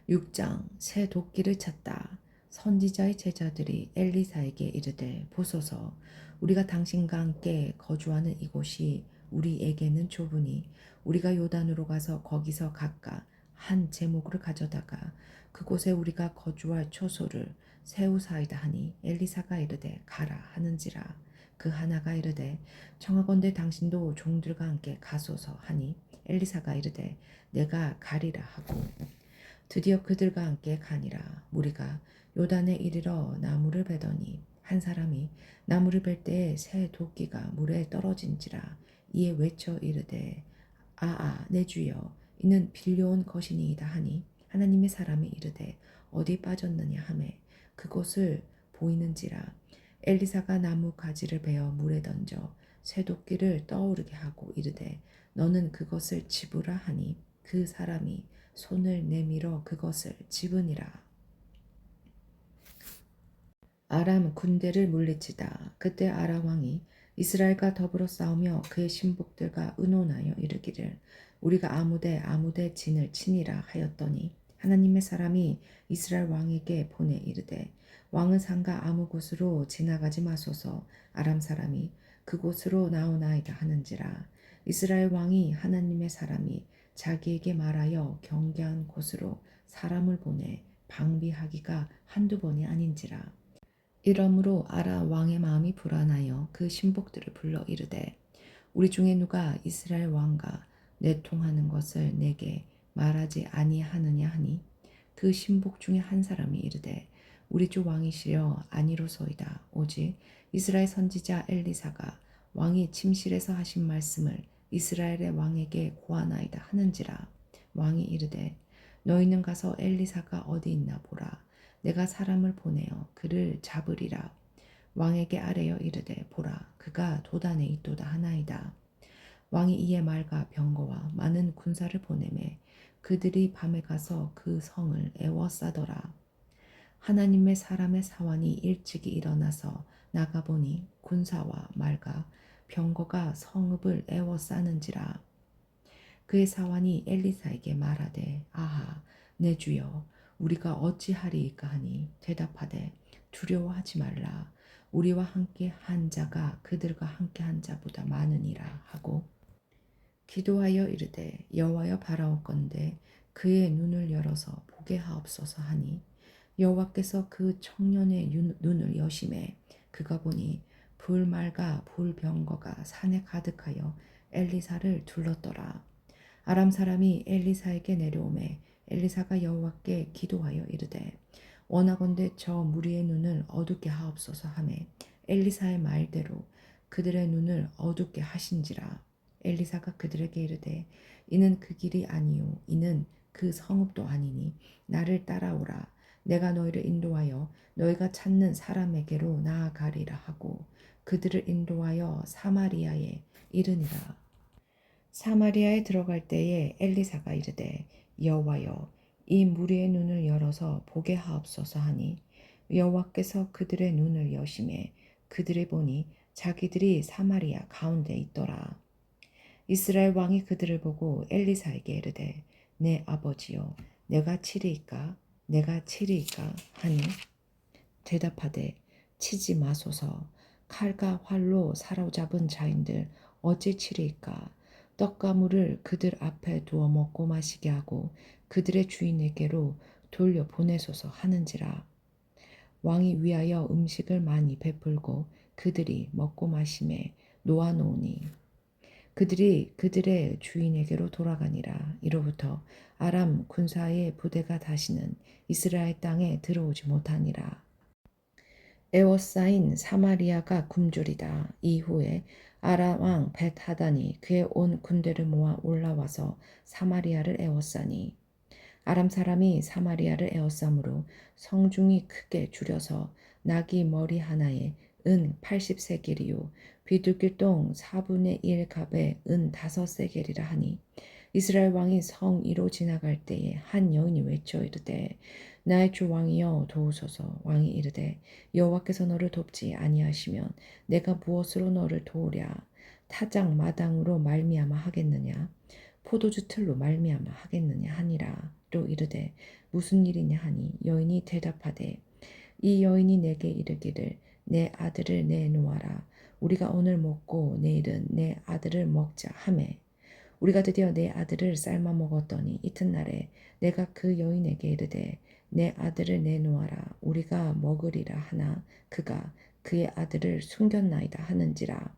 6장 새 도끼를 찾다. 선지자의 제자들이 엘리사에게 이르되 보소서 우리가 당신과 함께 거주하는 이곳이 우리에게는 좁으니 우리가 요단으로 가서 거기서 각각 한 제목을 가져다가 그곳에 우리가 거주할 초소를 세우사이다 하니 엘리사가 이르되 가라 하는지라. 그 하나가 이르되 청하건대 당신도 종들과 함께 가소서 하니 엘리사가 이르되 내가 가리라 하고 드디어 그들과 함께 가니라. 무리가 요단에 이르러 나무를 베더니 한 사람이 나무를 벨 때에 새 도끼가 물에 떨어진지라. 이에 외쳐 이르되 아아 내 주여 이는 빌려온 것이니이다 하니 하나님의 사람이 이르되 어디 빠졌느냐 하매 그곳을 보이는지라. 엘리사가 나무 가지를 베어 물에 던져 새 도끼를 떠오르게 하고 이르되 너는 그것을 집으라 하니 그 사람이 손을 내밀어 그것을 집으니라. 아람 군대를 물리치다. 그때 아람 왕이 이스라엘과 더불어 싸우며 그의 신복들과 의논하여 이르기를 우리가 아무데 진을 치니라 하였더니 하나님의 사람이 이스라엘 왕에게 보내 이르되 왕은 산과 아무 곳으로 지나가지 마소서. 아람 사람이 그곳으로 나오나이다 하는지라. 이스라엘 왕이 하나님의 사람이 자기에게 말하여 경계한 곳으로 사람을 보내 방비하기가 한두 번이 아닌지라. 이러므로 아람 왕의 마음이 불안하여 그 신복들을 불러 이르되 우리 중에 누가 이스라엘 왕과 내통하는 것을 내게 말하지 아니하느냐 하니 그 신복 중에 한 사람이 이르되 우리 주 왕이시여 아니로소이다. 오직 이스라엘 선지자 엘리사가 왕이 침실에서 하신 말씀을 이스라엘의 왕에게 고하나이다 하는지라. 왕이 이르되 너희는 가서 엘리사가 어디 있나 보라. 내가 사람을 보내어 그를 잡으리라. 왕에게 아뢰어 이르되 보라 그가 도단에 있도다 하나이다. 왕이 이에 말과 병거와 많은 군사를 보내매 그들이 밤에 가서 그 성을 에워싸더라. 하나님의 사람의 사환이 일찍이 일어나서 나가보니 군사와 말과 병거가 성읍을 에워싸는지라. 그의 사환이 엘리사에게 말하되 아하 내 주여 우리가 어찌하리이까 하니 대답하되 두려워하지 말라. 우리와 함께 한 자가 그들과 함께 한 자보다 많으니라 하고 기도하여 이르되 여호와여 바라옵건대 그의 눈을 열어서 보게 하옵소서 하니 여호와께서 그 청년의 눈을 여심해 그가 보니 불말과 불병거가 산에 가득하여 엘리사를 둘렀더라. 아람 사람이 엘리사에게 내려오매 엘리사가 여호와께 기도하여 이르되 원하건대 저 무리의 눈을 어둡게 하옵소서 하매 엘리사의 말대로 그들의 눈을 어둡게 하신지라. 엘리사가 그들에게 이르되 이는 그 길이 아니요 이는 그 성읍도 아니니 나를 따라오라. 내가 너희를 인도하여 너희가 찾는 사람에게로 나아가리라 하고 그들을 인도하여 사마리아에 이르니라. 사마리아에 들어갈 때에 엘리사가 이르되 여호와여 이 무리의 눈을 열어서 보게 하옵소서 하니 여호와께서 그들의 눈을 여심해 그들이 보니 자기들이 사마리아 가운데 있더라. 이스라엘 왕이 그들을 보고 엘리사에게 이르되 내 아버지여 내가 치리이까 하니 대답하되 치지 마소서. 칼과 활로 사로잡은 자인들 어찌 치리이까. 떡과 물을 그들 앞에 두어 먹고 마시게 하고 그들의 주인에게로 돌려 보내소서 하는지라. 왕이 위하여 음식을 많이 베풀고 그들이 먹고 마심에 놓아놓으니 그들이 그들의 주인에게로 돌아가니라. 이로부터 아람 군사의 부대가 다시는 이스라엘 땅에 들어오지 못하니라. 에워싸인 사마리아가 굶주리다. 이후에 아람 왕 벳하단이 그의 온 군대를 모아 올라와서 사마리아를 에워싸니 아람 사람이 사마리아를 에워싸므로 성중이 크게 줄여서 나귀 머리 하나에 은 80세겔이요 비둘기똥 4분의 1 갑에 은 5세겔이라 하니 이스라엘 왕이 성 위로 지나갈 때에 한 여인이 외쳐 이르되 나의 주 왕이여 도우소서. 왕이 이르되 여호와께서 너를 돕지 아니하시면 내가 무엇으로 너를 도우랴. 타작 마당으로 말미암아 하겠느냐 포도주 틀로 말미암아 하겠느냐 하니라. 또 이르되 무슨 일이냐 하니 여인이 대답하되 이 여인이 내게 이르기를 내 아들을 내놓아라. 우리가 오늘 먹고 내일은 내 아들을 먹자 하매 우리가 드디어 내 아들을 삶아 먹었더니 이튿날에 내가 그 여인에게 이르되 내 아들을 내놓아라. 우리가 먹으리라 하나 그가 그의 아들을 숨겼나이다 하는지라.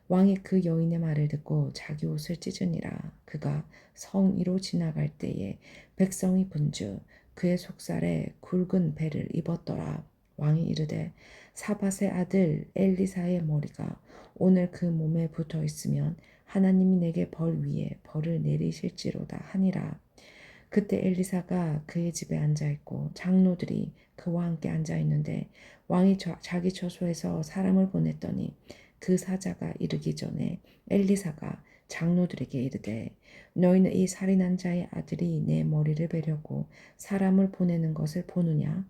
왕이 그 여인의 말을 듣고 자기 옷을 찢으니라. 그가 성 위로 지나갈 때에 백성이 분주 그의 속살에 굵은 배를 입었더라. 왕이 이르되 사밧의 아들 엘리사의 머리가 오늘 그 몸에 붙어 있으면 하나님이 내게 벌 위에 벌을 내리실지로다 하니라. 그때 엘리사가 그의 집에 앉아 있고 장로들이 그와 함께 앉아 있는데 왕이 자기 처소에서 사람을 보냈더니 그 사자가 이르기 전에 엘리사가 장로들에게 이르되 너희는 이 살인한 자의 아들이 내 머리를 베려고 사람을 보내는 것을 보느냐?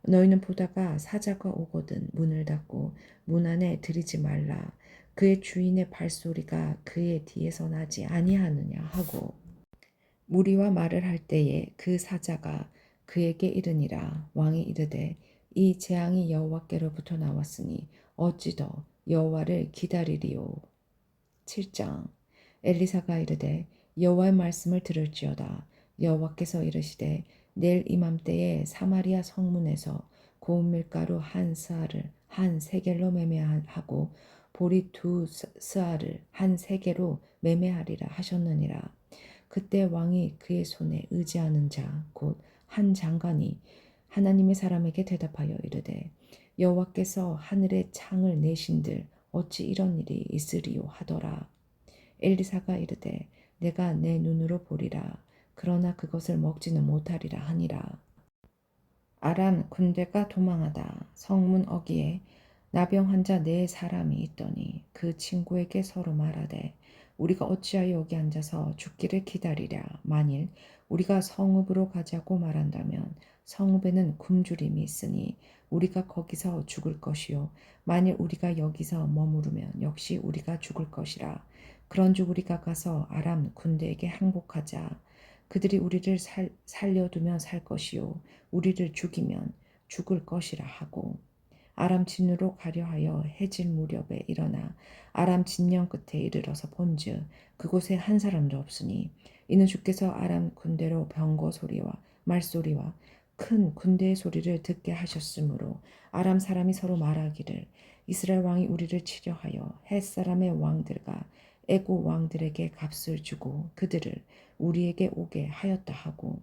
너희는 보다가 사자가 오거든 문을 닫고 문 안에 들이지 말라. 그의 주인의 발소리가 그의 뒤에서 나지 아니하느냐 하고 무리와 말을 할 때에 그 사자가 그에게 이르니라. 왕이 이르되 이 재앙이 여호와께로부터 나왔으니 어찌 더 여호와를 기다리리요. 7장 엘리사가 이르되 여호와의 말씀을 들을지어다. 여호와께서 이르시되 내일 이맘때에 사마리아 성문에서 고운 밀가루 한 스아를 한 세겔로 매매하고 보리 두 스아를 한 세겔로 매매하리라 하셨느니라. 그때 왕이 그의 손에 의지하는 자 곧 한 장관이 하나님의 사람에게 대답하여 이르되 여호와께서 하늘의 창을 내신들 어찌 이런 일이 있으리요 하더라. 엘리사가 이르되 내가 내 눈으로 보리라. 그러나 그것을 먹지는 못하리라 하니라. 아람 군대가 도망하다 성문 어귀에 나병 환자 네 사람이 있더니 그 친구에게 서로 말하되 우리가 어찌하여 여기 앉아서 죽기를 기다리랴. 만일 우리가 성읍으로 가자고 말한다면 성읍에는 굶주림이 있으니 우리가 거기서 죽을 것이요 만일 우리가 여기서 머무르면 역시 우리가 죽을 것이라. 그런즉 우리가 가서 아람 군대에게 항복하자. 그들이 우리를 살려두면 살 것이요 우리를 죽이면 죽을 것이라 하고 아람 진으로 가려 하여 해질 무렵에 일어나 아람 진영 끝에 이르러서 본즉 그곳에 한 사람도 없으니 이는 주께서 아람 군대로 병거 소리와 말소리와 큰 군대의 소리를 듣게 하셨으므로 아람 사람이 서로 말하기를 이스라엘 왕이 우리를 치려 하여 헷 사람의 왕들과 애고 왕들에게 값을 주고 그들을 우리에게 오게 하였다 하고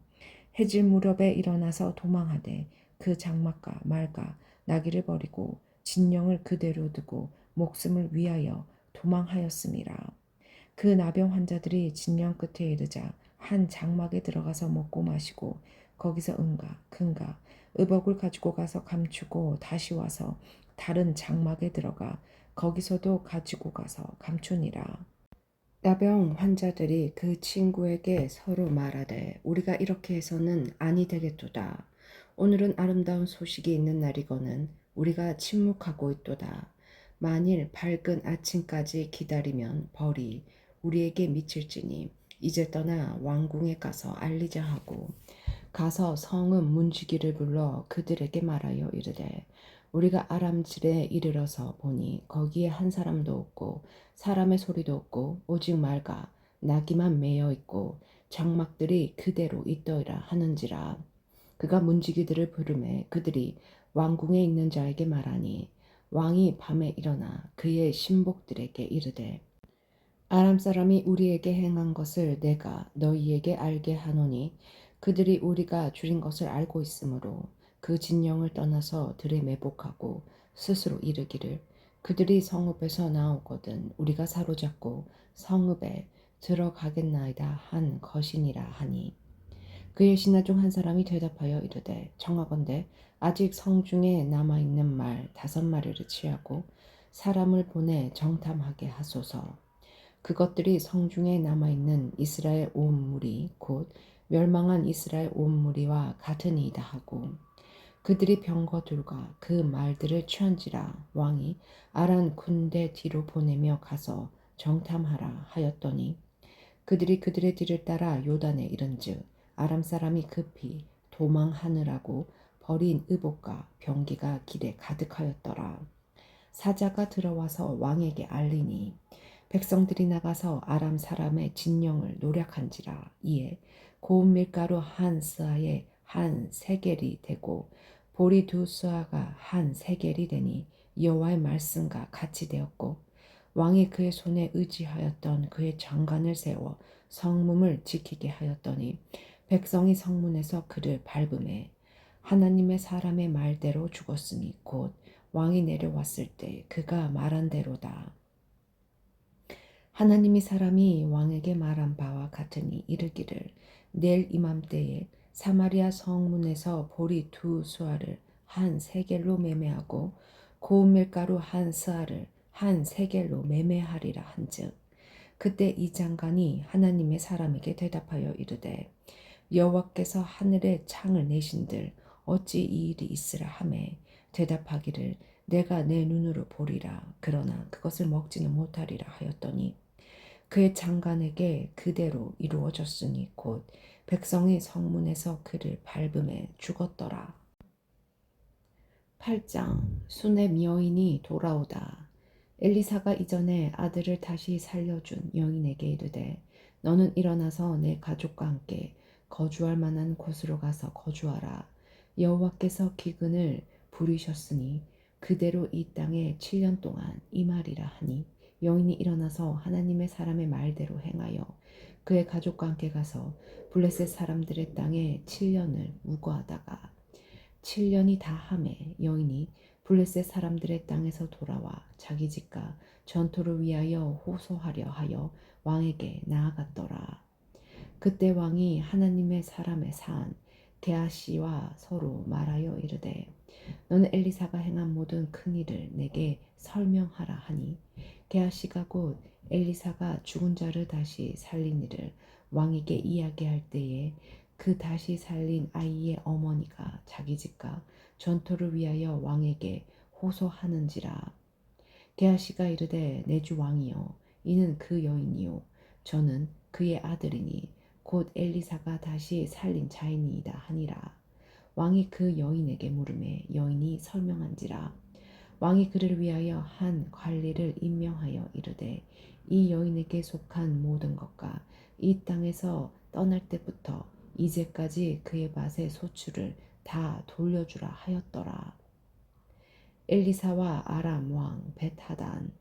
해질 무렵에 일어나서 도망하되 그 장막과 말과 나귀를 버리고 진영을 그대로 두고 목숨을 위하여 도망하였음이라. 그 나병 환자들이 진영 끝에 이르자 한 장막에 들어가서 먹고 마시고 거기서 은과 금과 의복을 가지고 가서 감추고 다시 와서 다른 장막에 들어가 거기서도 가지고 가서 감추니라. 나병 환자들이 그 친구에게 서로 말하되 우리가 이렇게 해서는 아니 되겠도다. 오늘은 아름다운 소식이 있는 날이거늘 우리가 침묵하고 있도다. 만일 밝은 아침까지 기다리면 벌이 우리에게 미칠지니 이제 떠나 왕궁에 가서 알리자 하고 가서 성읍 문지기를 불러 그들에게 말하여 이르되 우리가 아람질에 이르러서 보니 거기에 한 사람도 없고 사람의 소리도 없고 오직 말과 나귀만 매여 있고 장막들이 그대로 있더이라 하는지라. 그가 문지기들을 부르매 그들이 왕궁에 있는 자에게 말하니 왕이 밤에 일어나 그의 신복들에게 이르되 아람 사람이 우리에게 행한 것을 내가 너희에게 알게 하노니 그들이 우리가 줄인 것을 알고 있으므로 그 진영을 떠나서 들에 매복하고 스스로 이르기를 그들이 성읍에서 나오거든 우리가 사로잡고 성읍에 들어가겠나이다 한 것이니라 하니 그의 신하 중 한 사람이 대답하여 이르되 청하건대 아직 성중에 남아있는 말 5마리를 취하고 사람을 보내 정탐하게 하소서. 그것들이 성중에 남아있는 이스라엘 온 무리 곧 멸망한 이스라엘 온 무리와 같으니이다 하고 그들이 병거들과 그 말들을 취한지라 왕이 아람 군대 뒤로 보내며 가서 정탐하라 하였더니 그들이 그들의 뒤를 따라 요단에 이른즉 아람 사람이 급히 도망하느라고 버린 의복과 병기가 길에 가득하였더라. 사자가 들어와서 왕에게 알리니 백성들이 나가서 아람 사람의 진영을 노략한지라. 이에 고운 밀가루 한 스아에 한 세겔이 되고 보리 2스아가 한 세겔이 되니 여호와의 말씀과 같이 되었고 왕이 그의 손에 의지하였던 그의 장관을 세워 성문을 지키게 하였더니 백성이 성문에서 그를 밟음에 하나님의 사람의 말대로 죽었으니 곧 왕이 내려왔을 때 그가 말한 대로다. 하나님이 사람이 왕에게 말한 바와 같으니 이르기를 내일 이맘때에 사마리아 성문에서 보리 2수아를 한 세겔로 매매하고 고운 밀가루 한 스아를 한 세겔로 매매하리라 한즉 그때 이 장관이 하나님의 사람에게 대답하여 이르되 여호와께서 하늘에 창을 내신들 어찌 이 일이 있으라 하매 대답하기를 내가 내 눈으로 보리라 그러나 그것을 먹지는 못하리라 하였더니 그의 장관에게 그대로 이루어졌으니 곧 백성이 성문에서 그를 밟음에 죽었더라. 8장 수렙 여인이 돌아오다. 엘리사가 이전에 아들을 다시 살려준 여인에게 이르되 너는 일어나서 내 가족과 함께 거주할 만한 곳으로 가서 거주하라. 여호와께서 기근을 부리셨으니 그대로 이 땅에 7년 동안 임하리라 하니 여인이 일어나서 하나님의 사람의 말대로 행하여 그의 가족과 함께 가서 블레셋 사람들의 땅에 7년을 우거하다가 7년이 다함에 여인이 블레셋 사람들의 땅에서 돌아와 자기 집과 전투를 위하여 호소하려 하여 왕에게 나아갔더라. 그때 왕이 하나님의 사람의 산 게하시와 서로 말하여 이르되 너는 엘리사가 행한 모든 큰 일을 내게 설명하라 하니 게하시가 곧 엘리사가 죽은 자를 다시 살린 일을 왕에게 이야기할 때에 그 다시 살린 아이의 어머니가 자기 집과 전토를 위하여 왕에게 호소하는지라. 게하시가 이르되 내 주 왕이여 이는 그 여인이요 저는 그의 아들이니 곧 엘리사가 다시 살린 자이니이다 하니라. 왕이 그 여인에게 물음에 여인이 설명한지라. 왕이 그를 위하여 한 관리를 임명하여 이르되 이 여인에게 속한 모든 것과 이 땅에서 떠날 때부터 이제까지 그의 밭의 소출을 다 돌려주라 하였더라. 엘리사와 아람 왕 벳하단.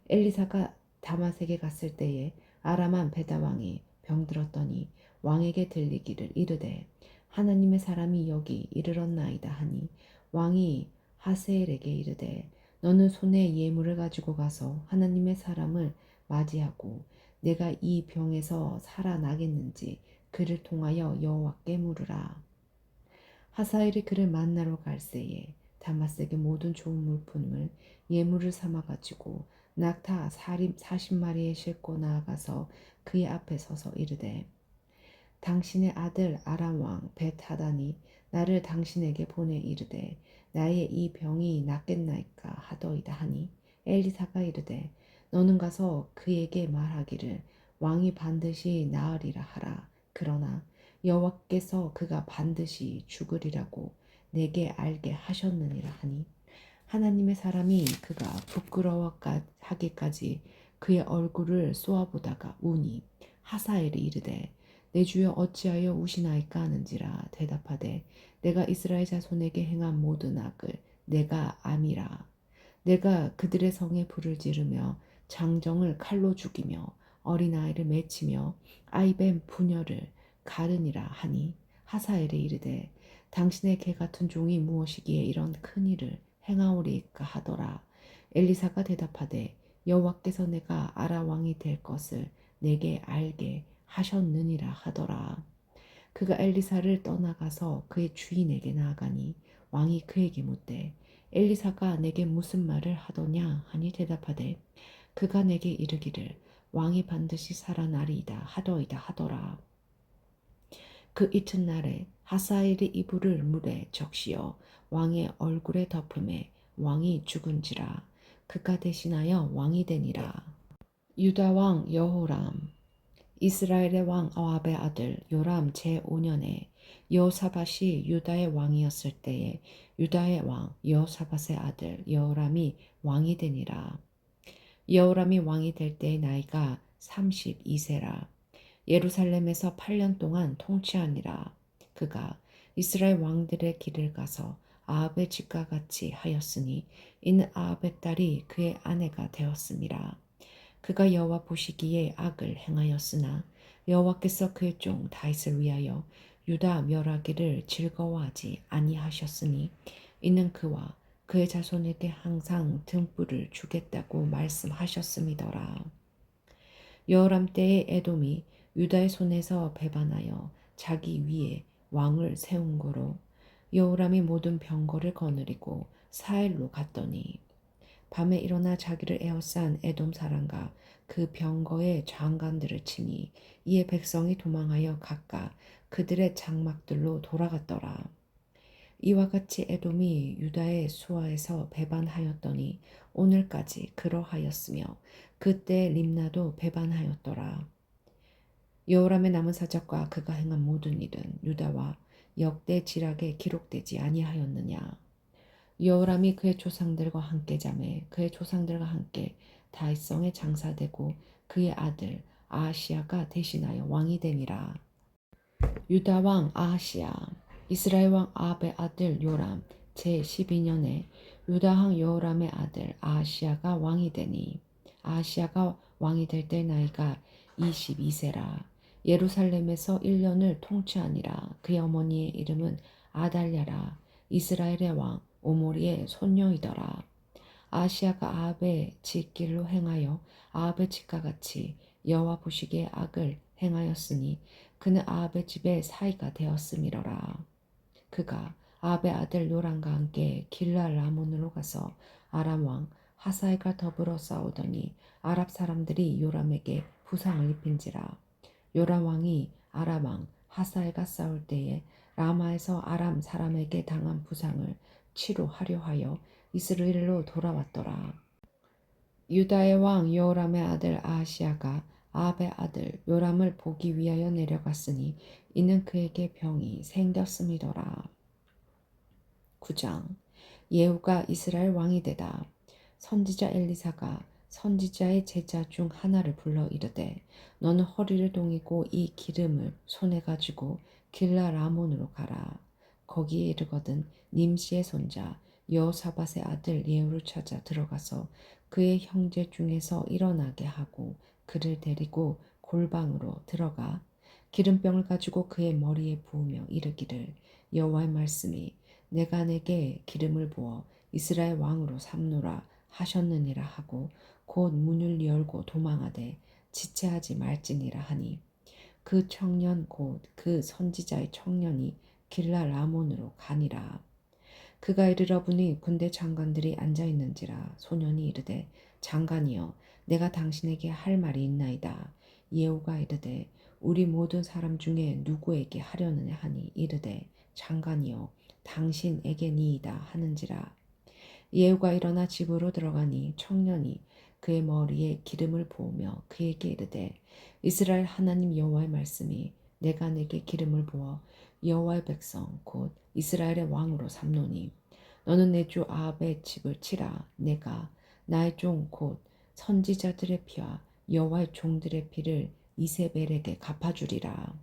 엘리사가 다마섹에 갔을 때에 아람 왕 벳하 왕이 병들었더니 왕에게 들리기를 이르되 하나님의 사람이 여기 이르렀나이다 하니 왕이 하세엘에게 이르되 너는 손에 예물을 가지고 가서 하나님의 사람을 맞이하고 내가 이 병에서 살아나겠는지 그를 통하여 여호와께 물으라. 하사엘이 그를 만나러 갈새에 다마섹의 모든 좋은 물품을 예물을 삼아 가지고 낙타 40마리에 싣고 나아가서 그의 앞에 서서 이르되 당신의 아들 아람 왕 벳하단이 나를 당신에게 보내 이르되 나의 이 병이 낫겠나이까 하더이다 하니 엘리사가 이르되 너는 가서 그에게 말하기를 왕이 반드시 나으리라 하라. 그러나 여호와께서 그가 반드시 죽으리라고 내게 알게 하셨느니라 하니 하나님의 사람이 그가 부끄러워하기까지 그의 얼굴을 쏘아보다가 우니 하사엘이 이르되 내 주여 어찌하여 우시나이까 하는지라. 대답하되 내가 이스라엘 자손에게 행한 모든 악을 내가 암이라. 내가 그들의 성에 불을 지르며 장정을 칼로 죽이며 어린아이를 맺히며 아이뱀 부녀를 가르니라 하니 하사엘이 이르되 당신의 개 같은 종이 무엇이기에 이런 큰 일을 행하오리까 하더라. 엘리사가 대답하되 여호와께서 내가 아람 왕이 될 것을 내게 알게 하셨느니라 하더라. 그가 엘리사를 떠나가서 그의 주인에게 나아가니 왕이 그에게 묻되 엘리사가 내게 무슨 말을 하더냐 하니 대답하되 그가 내게 이르기를 왕이 반드시 살아나리이다 하더이다 하더라. 그 이튿날에 하사엘이 이불을 물에 적시어 왕의 얼굴에 덮음에 왕이 죽은지라. 그가 대신하여 왕이 되니라. 유다 왕 여호람. 이스라엘의 왕 아합의 아들 요람 제5년에 여호사밧이 유다의 왕이었을 때에 유다의 왕 여호사밧의 아들 여호람이 왕이 되니라. 여호람이 왕이 될 때의 나이가 32세라. 예루살렘에서 8년 동안 통치하니라. 그가 이스라엘 왕들의 길을 가서 아합의 집과 같이 하였으니 이는 아합의 딸이 그의 아내가 되었음이라. 그가 여호와 보시기에 악을 행하였으나 여호와께서 그의 종 다윗을 위하여 유다 멸하기를 즐거워하지 아니하셨으니 이는 그와 그의 자손에게 항상 등불을 주겠다고 말씀하셨음이더라. 여호람 때에 에돔이 유다의 손에서 배반하여 자기 위에 왕을 세운 거로 여호람이 모든 병거를 거느리고 사엘로 갔더니 밤에 일어나 자기를 에워싼 에돔 사람과 그 병거의 장관들을 치니 이에 백성이 도망하여 각각 그들의 장막들로 돌아갔더라. 이와 같이 에돔이 유다의 수하에서 배반하였더니 오늘까지 그러하였으며 그때 림나도 배반하였더라. 여호람의 남은 사적과 그가 행한 모든 일은 유다와 역대 지략에 기록되지 아니하였느냐. 여호람이 그의 조상들과 함께 자매 그의 조상들과 함께 다윗성에 장사되고 그의 아들 아하시아가 대신하여 왕이 되니라. 유다 왕 아하시아. 이스라엘 왕 아합의 아들 요람 제12년에 유다 왕 여호람의 아들 아하시아가 왕이 되니 아하시아가 왕이 될 때 나이가 22세라. 예루살렘에서 1년을 통치하니라. 그의 어머니의 이름은 아달랴라. 이스라엘의 왕 오모리의 손녀이더라. 아하시아가 아합의 짓길로 행하여 아합의 짓과 같이 여호와 보시기에 악을 행하였으니 그는 아합의 집에 사이가 되었음이로라. 그가 아합의 아들 요람과 함께 길랄 라몬으로 가서 아람 왕 하사엘과 더불어 싸우더니 아랍 사람들이 요람에게 부상을 입힌지라. 요람 왕이 아람 왕 하사엘과 싸울 때에 라마에서 아람 사람에게 당한 부상을 치료하려 하여 이스라엘로 돌아왔더라. 유다의 왕 여호람의 아들 아하시아가 아합의 아들 요람을 보기 위하여 내려갔으니 이는 그에게 병이 생겼음이더라. 9장. 예후가 이스라엘 왕이 되다. 선지자 엘리사가 선지자의 제자 중 하나를 불러 이르되 너는 허리를 동이고 이 기름을 손에 가지고 길라 라몬으로 가라. 거기에 이르거든 님시의 손자 여호사밧의 아들 예후를 찾아 들어가서 그의 형제 중에서 일어나게 하고 그를 데리고 골방으로 들어가 기름병을 가지고 그의 머리에 부으며 이르기를 여호와의 말씀이 내가 내게 기름을 부어 이스라엘 왕으로 삼노라 하셨느니라 하고 곧 문을 열고 도망하되 지체하지 말지니라 하니 그 청년 곧 그 선지자의 청년이 길라 라몬으로 가니라. 그가 이르러 보니 군대 장관들이 앉아 있는지라. 소년이 이르되 장관이여 내가 당신에게 할 말이 있나이다. 예후가 이르되 우리 모든 사람 중에 누구에게 하려느냐 하니 이르되 장관이여 당신에게니이다 하는지라. 예후가 일어나 집으로 들어가니 청년이 그의 머리에 기름을 부으며 그에게 이르되 이스라엘 하나님 여호와의 말씀이 내가 내게 기름을 부어 여호와의 백성 곧 이스라엘의 왕으로 삼노니 너는 내 주 아합의 집을 치라. 내가 나의 종 곧 선지자들의 피와 여호와의 종들의 피를 이세벨에게 갚아주리라.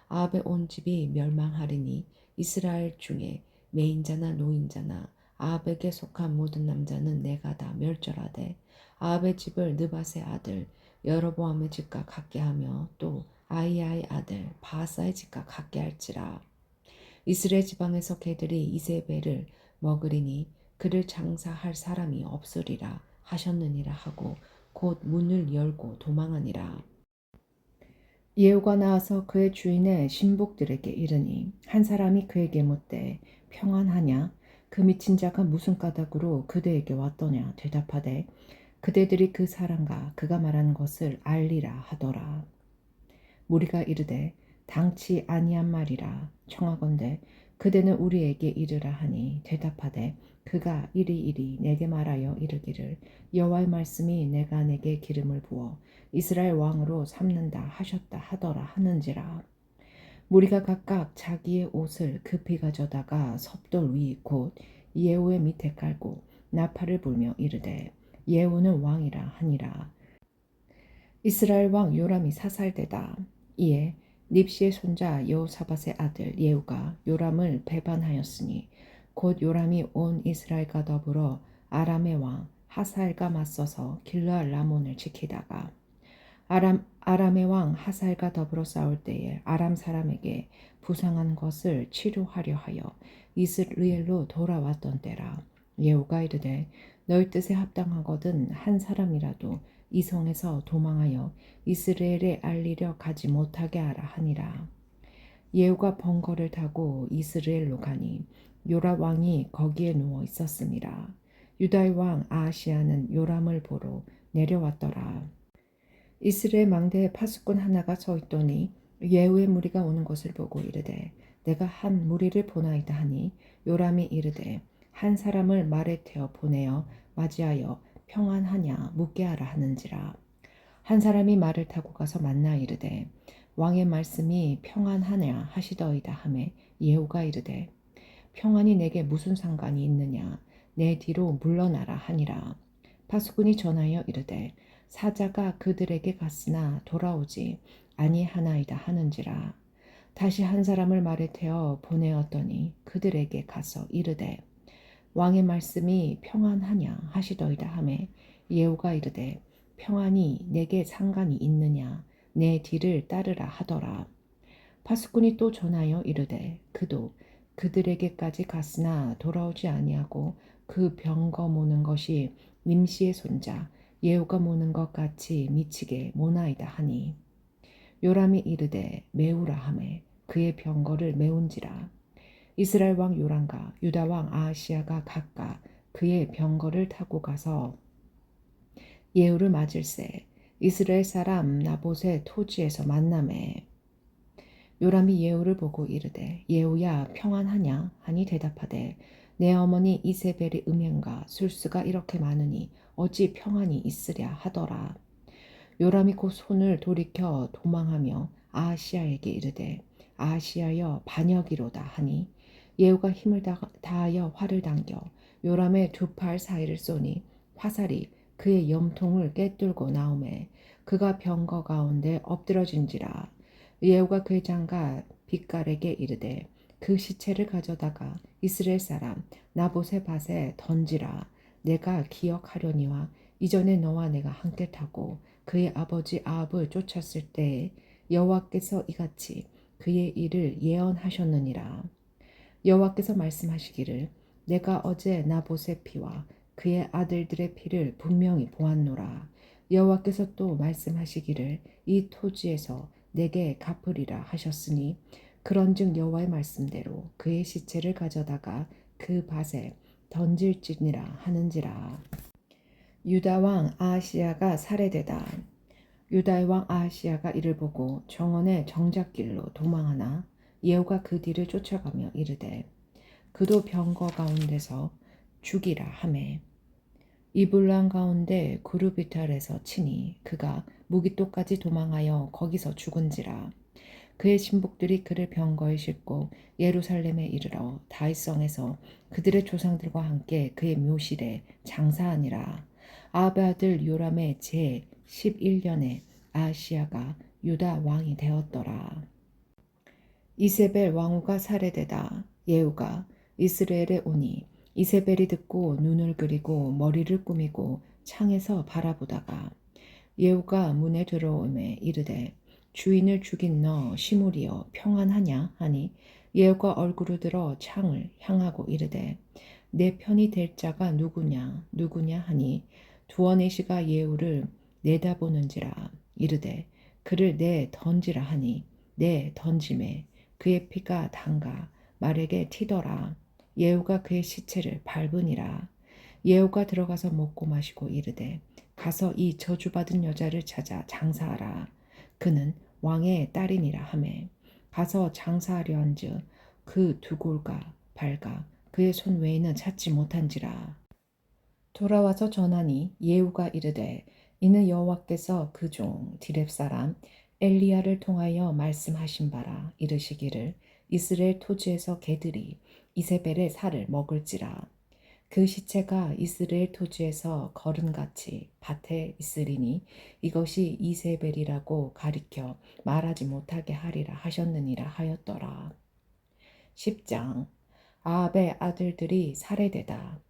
아합의 온 집이 멸망하리니 이스라엘 중에 매인자나 노인자나 아합에게 속한 모든 남자는 내가 다 멸절하되 아합의 집을 느밧의 아들 여로보암의 집과 같게 하며 또 아이야의 아들 바하사의 집과 같게 할지라. 이스라엘 지방에서 개들이 이세벨을 먹으리니 그를 장사할 사람이 없으리라 하셨느니라 하고 곧 문을 열고 도망하니라. 예후가 나와서 그의 주인의 신복들에게 이르니 한 사람이 그에게 묻되 평안하냐? 그 미친 자가 무슨 까닭으로 그대에게 왔더냐? 대답하되 그대들이 그 사람과 그가 말하는 것을 알리라 하더라. 무리가 이르되 당치 아니한 말이라 청하건대 그대는 우리에게 이르라 하니 대답하되 그가 이리 내게 말하여 이르기를 여호와의 말씀이 내가 내게 기름을 부어 이스라엘 왕으로 삼는다 하셨다 하더라 하는지라. 무리가 각각 자기의 옷을 급히 가져다가 섭돌 위 곧 예후의 밑에 깔고 나팔을 불며 이르되 예후는 왕이라 하니라. 이스라엘 왕 요람이 사살되다. 이에 닙시의 손자 여호사밧의 아들 예후가 요람을 배반하였으니 곧 요람이 온 이스라엘과 더불어 아람의 왕 하사엘과 맞서서 길르앗 라몬을 지키다가 아람의 왕 하사엘과 더불어 싸울 때에 아람 사람에게 부상한 것을 치료하려 하여 이스라엘로 돌아왔던 때라. 예후가 이르되 너희 뜻에 합당하거든 한 사람이라도 이 성에서 도망하여 이스라엘에 알리려 가지 못하게 하라 하니라. 예후가 번거를 타고 이스라엘로 가니 요람 왕이 거기에 누워 있었습니다. 유다의 왕 아하시야는 요람을 보러 내려왔더라. 이스라엘 망대에 파수꾼 하나가 서 있더니 예후의 무리가 오는 것을 보고 이르되 내가 한 무리를 보나이다 하니 요람이 이르되 한 사람을 말에 태워 보내어 맞이하여 평안하냐 묻게 하라 하는지라. 한 사람이 말을 타고 가서 만나 이르되 왕의 말씀이 평안하냐 하시더이다 하매 예후가 이르되 평안이 내게 무슨 상관이 있느냐 내 뒤로 물러나라 하니라. 파수꾼이 전하여 이르되 사자가 그들에게 갔으나 돌아오지 아니하나이다 하는지라. 다시 한 사람을 말에 태워 보내었더니 그들에게 가서 이르되 왕의 말씀이 평안하냐 하시더이다 하매 예후가 이르되 평안이 내게 상관이 있느냐 내 뒤를 따르라 하더라. 파수꾼이 또 전하여 이르되 그도 그들에게까지 갔으나 돌아오지 아니하고 그 병거 모는 것이 nim시의 손자 예후가 모는 것 같이 미치게 모나이다 하니 요람이 이르되 메우라 하매 그의 병거를 메운지라. 이스라엘 왕 요람과 유다 왕 아하시야가 각각 그의 병거를 타고 가서 예후를 맞을새 이스라엘 사람 나봇의 토지에서 만나매 요람이 예후를 보고 이르되 예후야 평안하냐 하니 대답하되 내 어머니 이세벨의 음행과 술수가 이렇게 많으니 어찌 평안이 있으랴 하더라. 요람이 곧 손을 돌이켜 도망하며 아하시야에게 이르되 아하시야여 반역이로다 하니 예후가 힘을 다하여 활을 당겨 요람의 두 팔 사이를 쏘니 화살이 그의 염통을 꿰뚫고 나오매 그가 병거 가운데 엎드러진지라. 예후가 그의 장가 빛깔에게 이르되 그 시체를 가져다가 이스라엘 사람 나봇의 밭에 던지라. 내가 기억하려니와 이전에 너와 내가 함께 타고 그의 아버지 아합을 쫓았을 때에 여호와께서 이같이 그의 일을 예언하셨느니라. 여호와께서 말씀하시기를 내가 어제 나봇의 피와 그의 아들들의 피를 분명히 보았노라. 여호와께서 또 말씀하시기를 이 토지에서 내게 갚으리라 하셨으니 그런즉 여호와의 말씀대로 그의 시체를 가져다가 그 밭에 던질지니라 하는지라. 유다 왕 아하시야가 살해되다. 유다의 왕 아하시야가 이를 보고 정원의 정작길로 도망하나 예후가 그 뒤를 쫓아가며 이르되 그도 병거 가운데서 죽이라 하매 이블랑 가운데 구르비탈에서 치니 그가 무기토까지 도망하여 거기서 죽은지라. 그의 신복들이 그를 병거에 싣고 예루살렘에 이르러 다윗성에서 그들의 조상들과 함께 그의 묘실에 장사하니라. 아합의 아들 요람의 제 11년에 아하시야가 유다 왕이 되었더라. 이세벨 왕후가 살해되다. 예후가 이스라엘에 오니 이세벨이 듣고 눈을 그리고 머리를 꾸미고 창에서 바라보다가 예후가 문에 들어오매 이르되 주인을 죽인 너 시므리여 평안하냐 하니 예후가 얼굴을 들어 창을 향하고 이르되 내 편이 될 자가 누구냐 하니 두어 내시가 예후를 내다보는지라. 이르되 그를 내 던지라 하니 내 던짐에 그의 피가 담가 말에게 튀더라. 예후가 그의 시체를 밟으니라. 예후가 들어가서 먹고 마시고 이르되 가서 이 저주받은 여자를 찾아 장사하라. 그는 왕의 딸이니라 하매 가서 장사하려 한즉 그 두골과 발과 그의 손 외에는 찾지 못한지라. 돌아와서 전하니 예후가 이르되 이는 여호와께서 그 종 디렙 사람 엘리야를 통하여 말씀하신 바라. 이르시기를 이스라엘 토지에서 개들이 이세벨의 살을 먹을지라. 그 시체가 이스라엘 토지에서 거른같이 밭에 있으리니 이것이 이세벨이라고 가리켜 말하지 못하게 하리라 하셨느니라 하였더라. 10장. 아합의 아들들이 살해되다.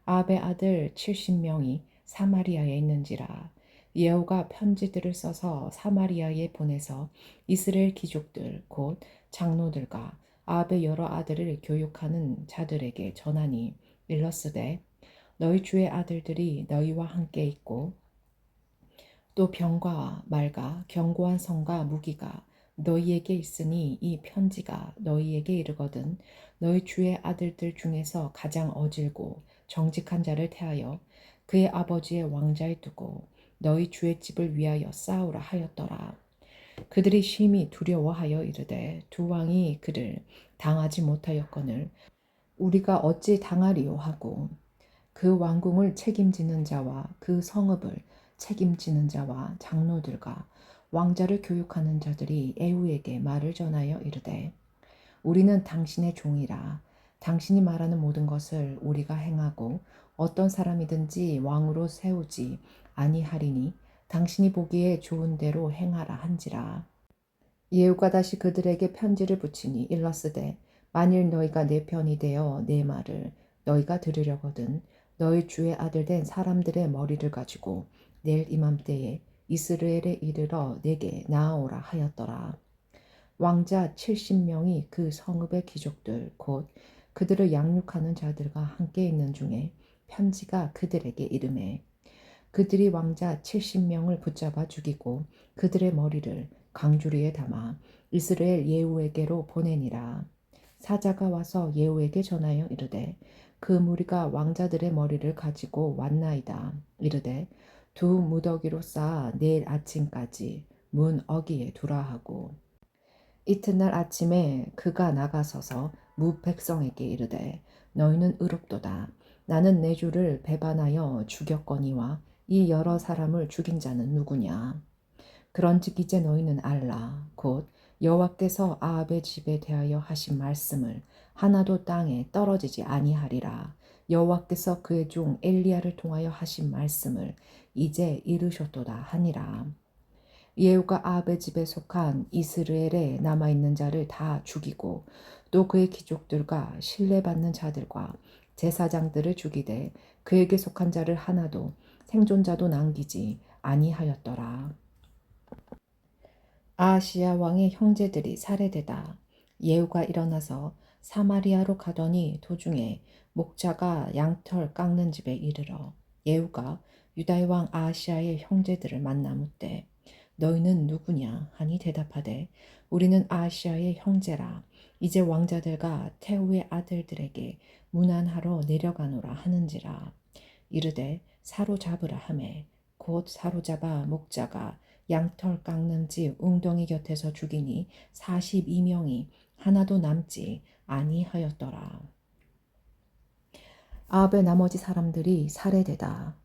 아합의 아들 70명이 사마리아에 있는지라. 예후가 편지들을 써서 사마리아에 보내서 이스라엘 귀족들 곧 장로들과 아합의 여러 아들을 교육하는 자들에게 전하니 일러스되 너희 주의 아들들이 너희와 함께 있고 또 병과 말과 견고한 성과 무기가 너희에게 있으니 이 편지가 너희에게 이르거든 너희 주의 아들들 중에서 가장 어질고 정직한 자를 태하여 그의 아버지의 왕자에 두고 너희 주의 집을 위하여 싸우라 하였더라. 그들이 심히 두려워하여 이르되 두 왕이 그를 당하지 못하였거늘 우리가 어찌 당하리요 하고 그 왕궁을 책임지는 자와 그 성읍을 책임지는 자와 장로들과 왕자를 교육하는 자들이 에후에게 말을 전하여 이르되 우리는 당신의 종이라 당신이 말하는 모든 것을 우리가 행하고 어떤 사람이든지 왕으로 세우지 아니하리니 당신이 보기에 좋은 대로 행하라 한지라. 예후가 다시 그들에게 편지를 붙이니 일러스되 만일 너희가 내 편이 되어 내 말을 너희가 들으려거든 너희 주의 아들 된 사람들의 머리를 가지고 내일 이맘때에 이스라엘에 이르러 내게 나아오라 하였더라. 왕자 70명이 그 성읍의 귀족들 곧 그들을 양육하는 자들과 함께 있는 중에 편지가 그들에게 이르매 그들이 왕자 70명을 붙잡아 죽이고 그들의 머리를 강주리에 담아 이스라엘 예후에게로 보내니라. 사자가 와서 예후에게 전하여 이르되 그 무리가 왕자들의 머리를 가지고 왔나이다. 이르되 두 무더기로 쌓아 내일 아침까지 문 어귀에 두라 하고 이튿날 아침에 그가 나가서서 무 백성에게 이르되 너희는 의롭도다. 나는 내 주를 배반하여 죽였거니와 이 여러 사람을 죽인 자는 누구냐. 그런즉 이제 너희는 알라. 곧 여호와께서 아합의 집에 대하여 하신 말씀을 하나도 땅에 떨어지지 아니하리라. 여호와께서 그의 종 엘리야를 통하여 하신 말씀을 이제 이르셨도다 하니라. 예후가 아합의 집에 속한 이스라엘에 남아있는 자를 다 죽이고 또 그의 귀족들과 신뢰받는 자들과 제사장들을 죽이되 그에게 속한 자를 하나도 생존자도 남기지 아니하였더라. 아하시야 왕의 형제들이 살해되다. 예후가 일어나서 사마리아로 가더니 도중에 목자가 양털 깎는 집에 이르러 예후가 유다의 왕 아하시야의 형제들을 만나 묻되 너희는 누구냐 하니 대답하되 우리는 아하시야의 형제라. 이제 왕자들과 태후의 아들들에게 문안하러 내려가노라 하는지라. 이르되 사로잡으라 하매 곧 사로잡아 목자가 양털 깎는 집 웅덩이 곁에서 죽이니 42명이 하나도 남지 아니하였더라. 아합의 나머지 사람들이 살해되다.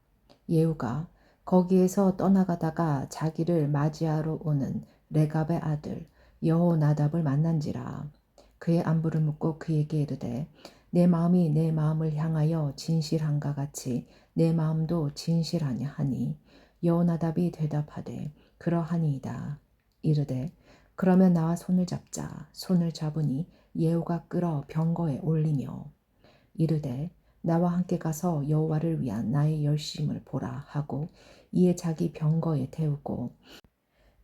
예후가 거기에서 떠나가다가 자기를 맞이하러 오는 레갑의 아들 여호나답을 만난지라. 그의 안부를 묻고 그에게 이르되 내 마음이 내 마음을 향하여 진실한가 같이 내 마음도 진실하냐 하니 여호나답이 대답하되 그러하니이다. 이르되 그러면 나와 손을 잡자. 손을 잡으니 예후가 끌어 병거에 올리며 이르되 나와 함께 가서 여호와를 위한 나의 열심을 보라 하고 이에 자기 병거에 태우고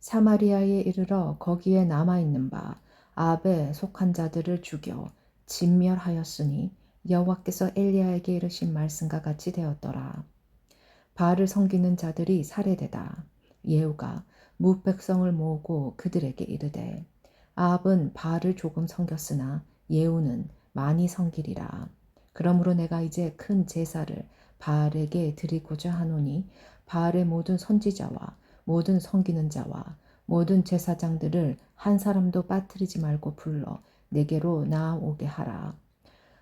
사마리아에 이르러 거기에 남아있는 바 아합에 속한 자들을 죽여 진멸하였으니 여호와께서 엘리야에게 이르신 말씀과 같이 되었더라. 바알을 섬기는 자들이 살해되다. 예후가 무백성을 모으고 그들에게 이르되 아합은 바알을 조금 섬겼으나 예후는 많이 섬기리라. 그러므로 내가 이제 큰 제사를 바알에게 드리고자 하노니 바알의 모든 선지자와 모든 섬기는 자와 모든 제사장들을 한 사람도 빠뜨리지 말고 불러 내게로 나아오게 하라.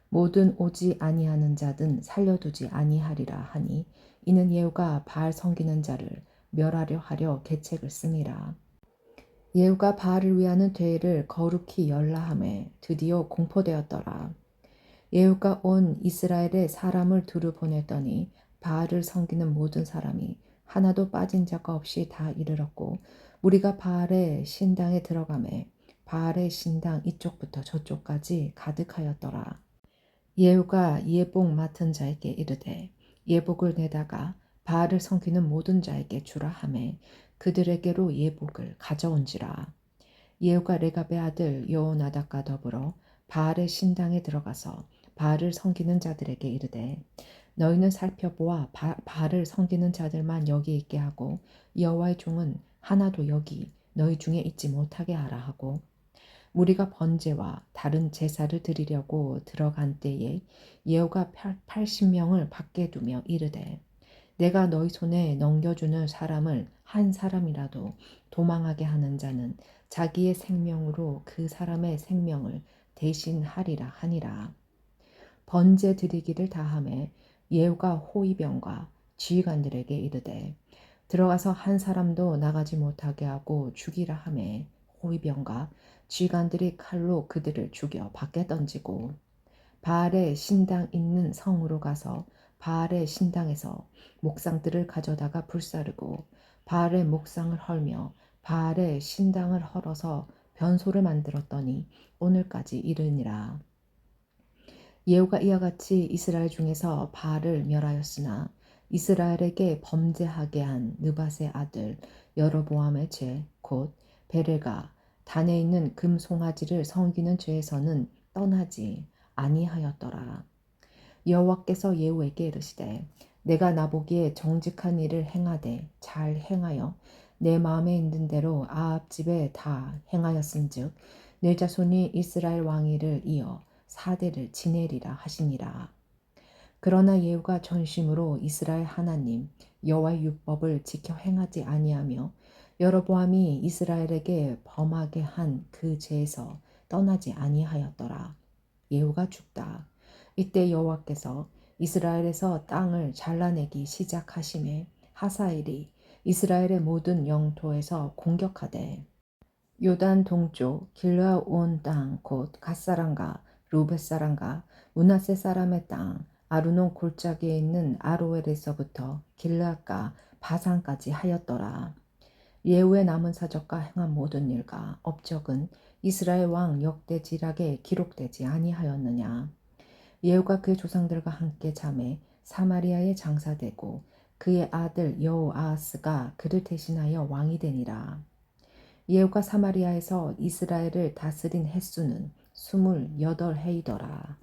모든 오지 아니하는 자든 살려두지 아니하리라 하니 이는 예후가 바알 섬기는 자를 멸하려 하려 계책을 씁니다. 예후가 바알을 위하는 대회를 거룩히 열라 하매 드디어 공포되었더라. 예후가 온 이스라엘에 사람을 두루 보냈더니 바알을 섬기는 모든 사람이 하나도 빠진 자가 없이 다 이르렀고 무리가 바알의 신당에 들어가매 바알의 신당 이쪽부터 저쪽까지 가득하였더라. 예후가 예복 맡은 자에게 이르되 예복을 내다가 바알을 섬기는 모든 자에게 주라 하매 그들에게로 예복을 가져온지라. 예후가 레갑의 아들 여호나답과 더불어 바알의 신당에 들어가서 바알을 섬기는 자들에게 이르되 너희는 살펴보아 바알을 섬기는 자들만 여기 있게 하고 여호와의 종은 하나도 여기 너희 중에 있지 못하게 하라 하고 우리가 번제와 다른 제사를 드리려고 들어간 때에 예후가 80명을 밖에 두며 이르되 내가 너희 손에 넘겨주는 사람을 한 사람이라도 도망하게 하는 자는 자기의 생명으로 그 사람의 생명을 대신하리라 하니라. 번제 드리기를 다하매 예후가 호위병과 지휘관들에게 이르되 들어가서 한 사람도 나가지 못하게 하고 죽이라 하매 호위병과 지휘관들이 칼로 그들을 죽여 밖에 던지고 바알의 신당 있는 성으로 가서 바알의 신당에서 목상들을 가져다가 불사르고 바알의 목상을 헐며 바알의 신당을 헐어서 변소를 만들었더니 오늘까지 이르니라. 예후가 이와 같이 이스라엘 중에서 바알을 멸하였으나 이스라엘에게 범죄하게 한 느밧의 아들 여로보암의 죄 곧 베레가 단에 있는 금 송아지를 섬기는 죄에서는 떠나지 아니하였더라. 여호와께서 예후에게 이르시되 내가 나보기에 정직한 일을 행하되 잘 행하여 내 마음에 있는 대로 아합 집에 다 행하였은즉 내 자손이 이스라엘 왕위를 이어 4대를 지내리라 하시니라. 그러나 예후가 전심으로 이스라엘 하나님 여호와의 율법을 지켜 행하지 아니하며 여로보암이 이스라엘에게 범하게 한 그 죄에서 떠나지 아니하였더라. 예후가 죽다. 이때 여호와께서 이스라엘에서 땅을 잘라내기 시작하심에 하사엘이 이스라엘의 모든 영토에서 공격하되 요단 동쪽 길르앗 온 땅 곧 갓사람과 루벳 사람과 므낫세 사람의 땅 아르논 골짜기에 있는 아로엘에서부터 길르앗과 바산까지 하였더라. 예후의 남은 사적과 행한 모든 일과 업적은 이스라엘 왕 역대지락에 기록되지 아니하였느냐. 예후가 그의 조상들과 함께 잠에 사마리아에 장사되고 그의 아들 여호아하스가 그를 대신하여 왕이 되니라. 예후가 사마리아에서 이스라엘을 다스린 횟수는 28해이더라.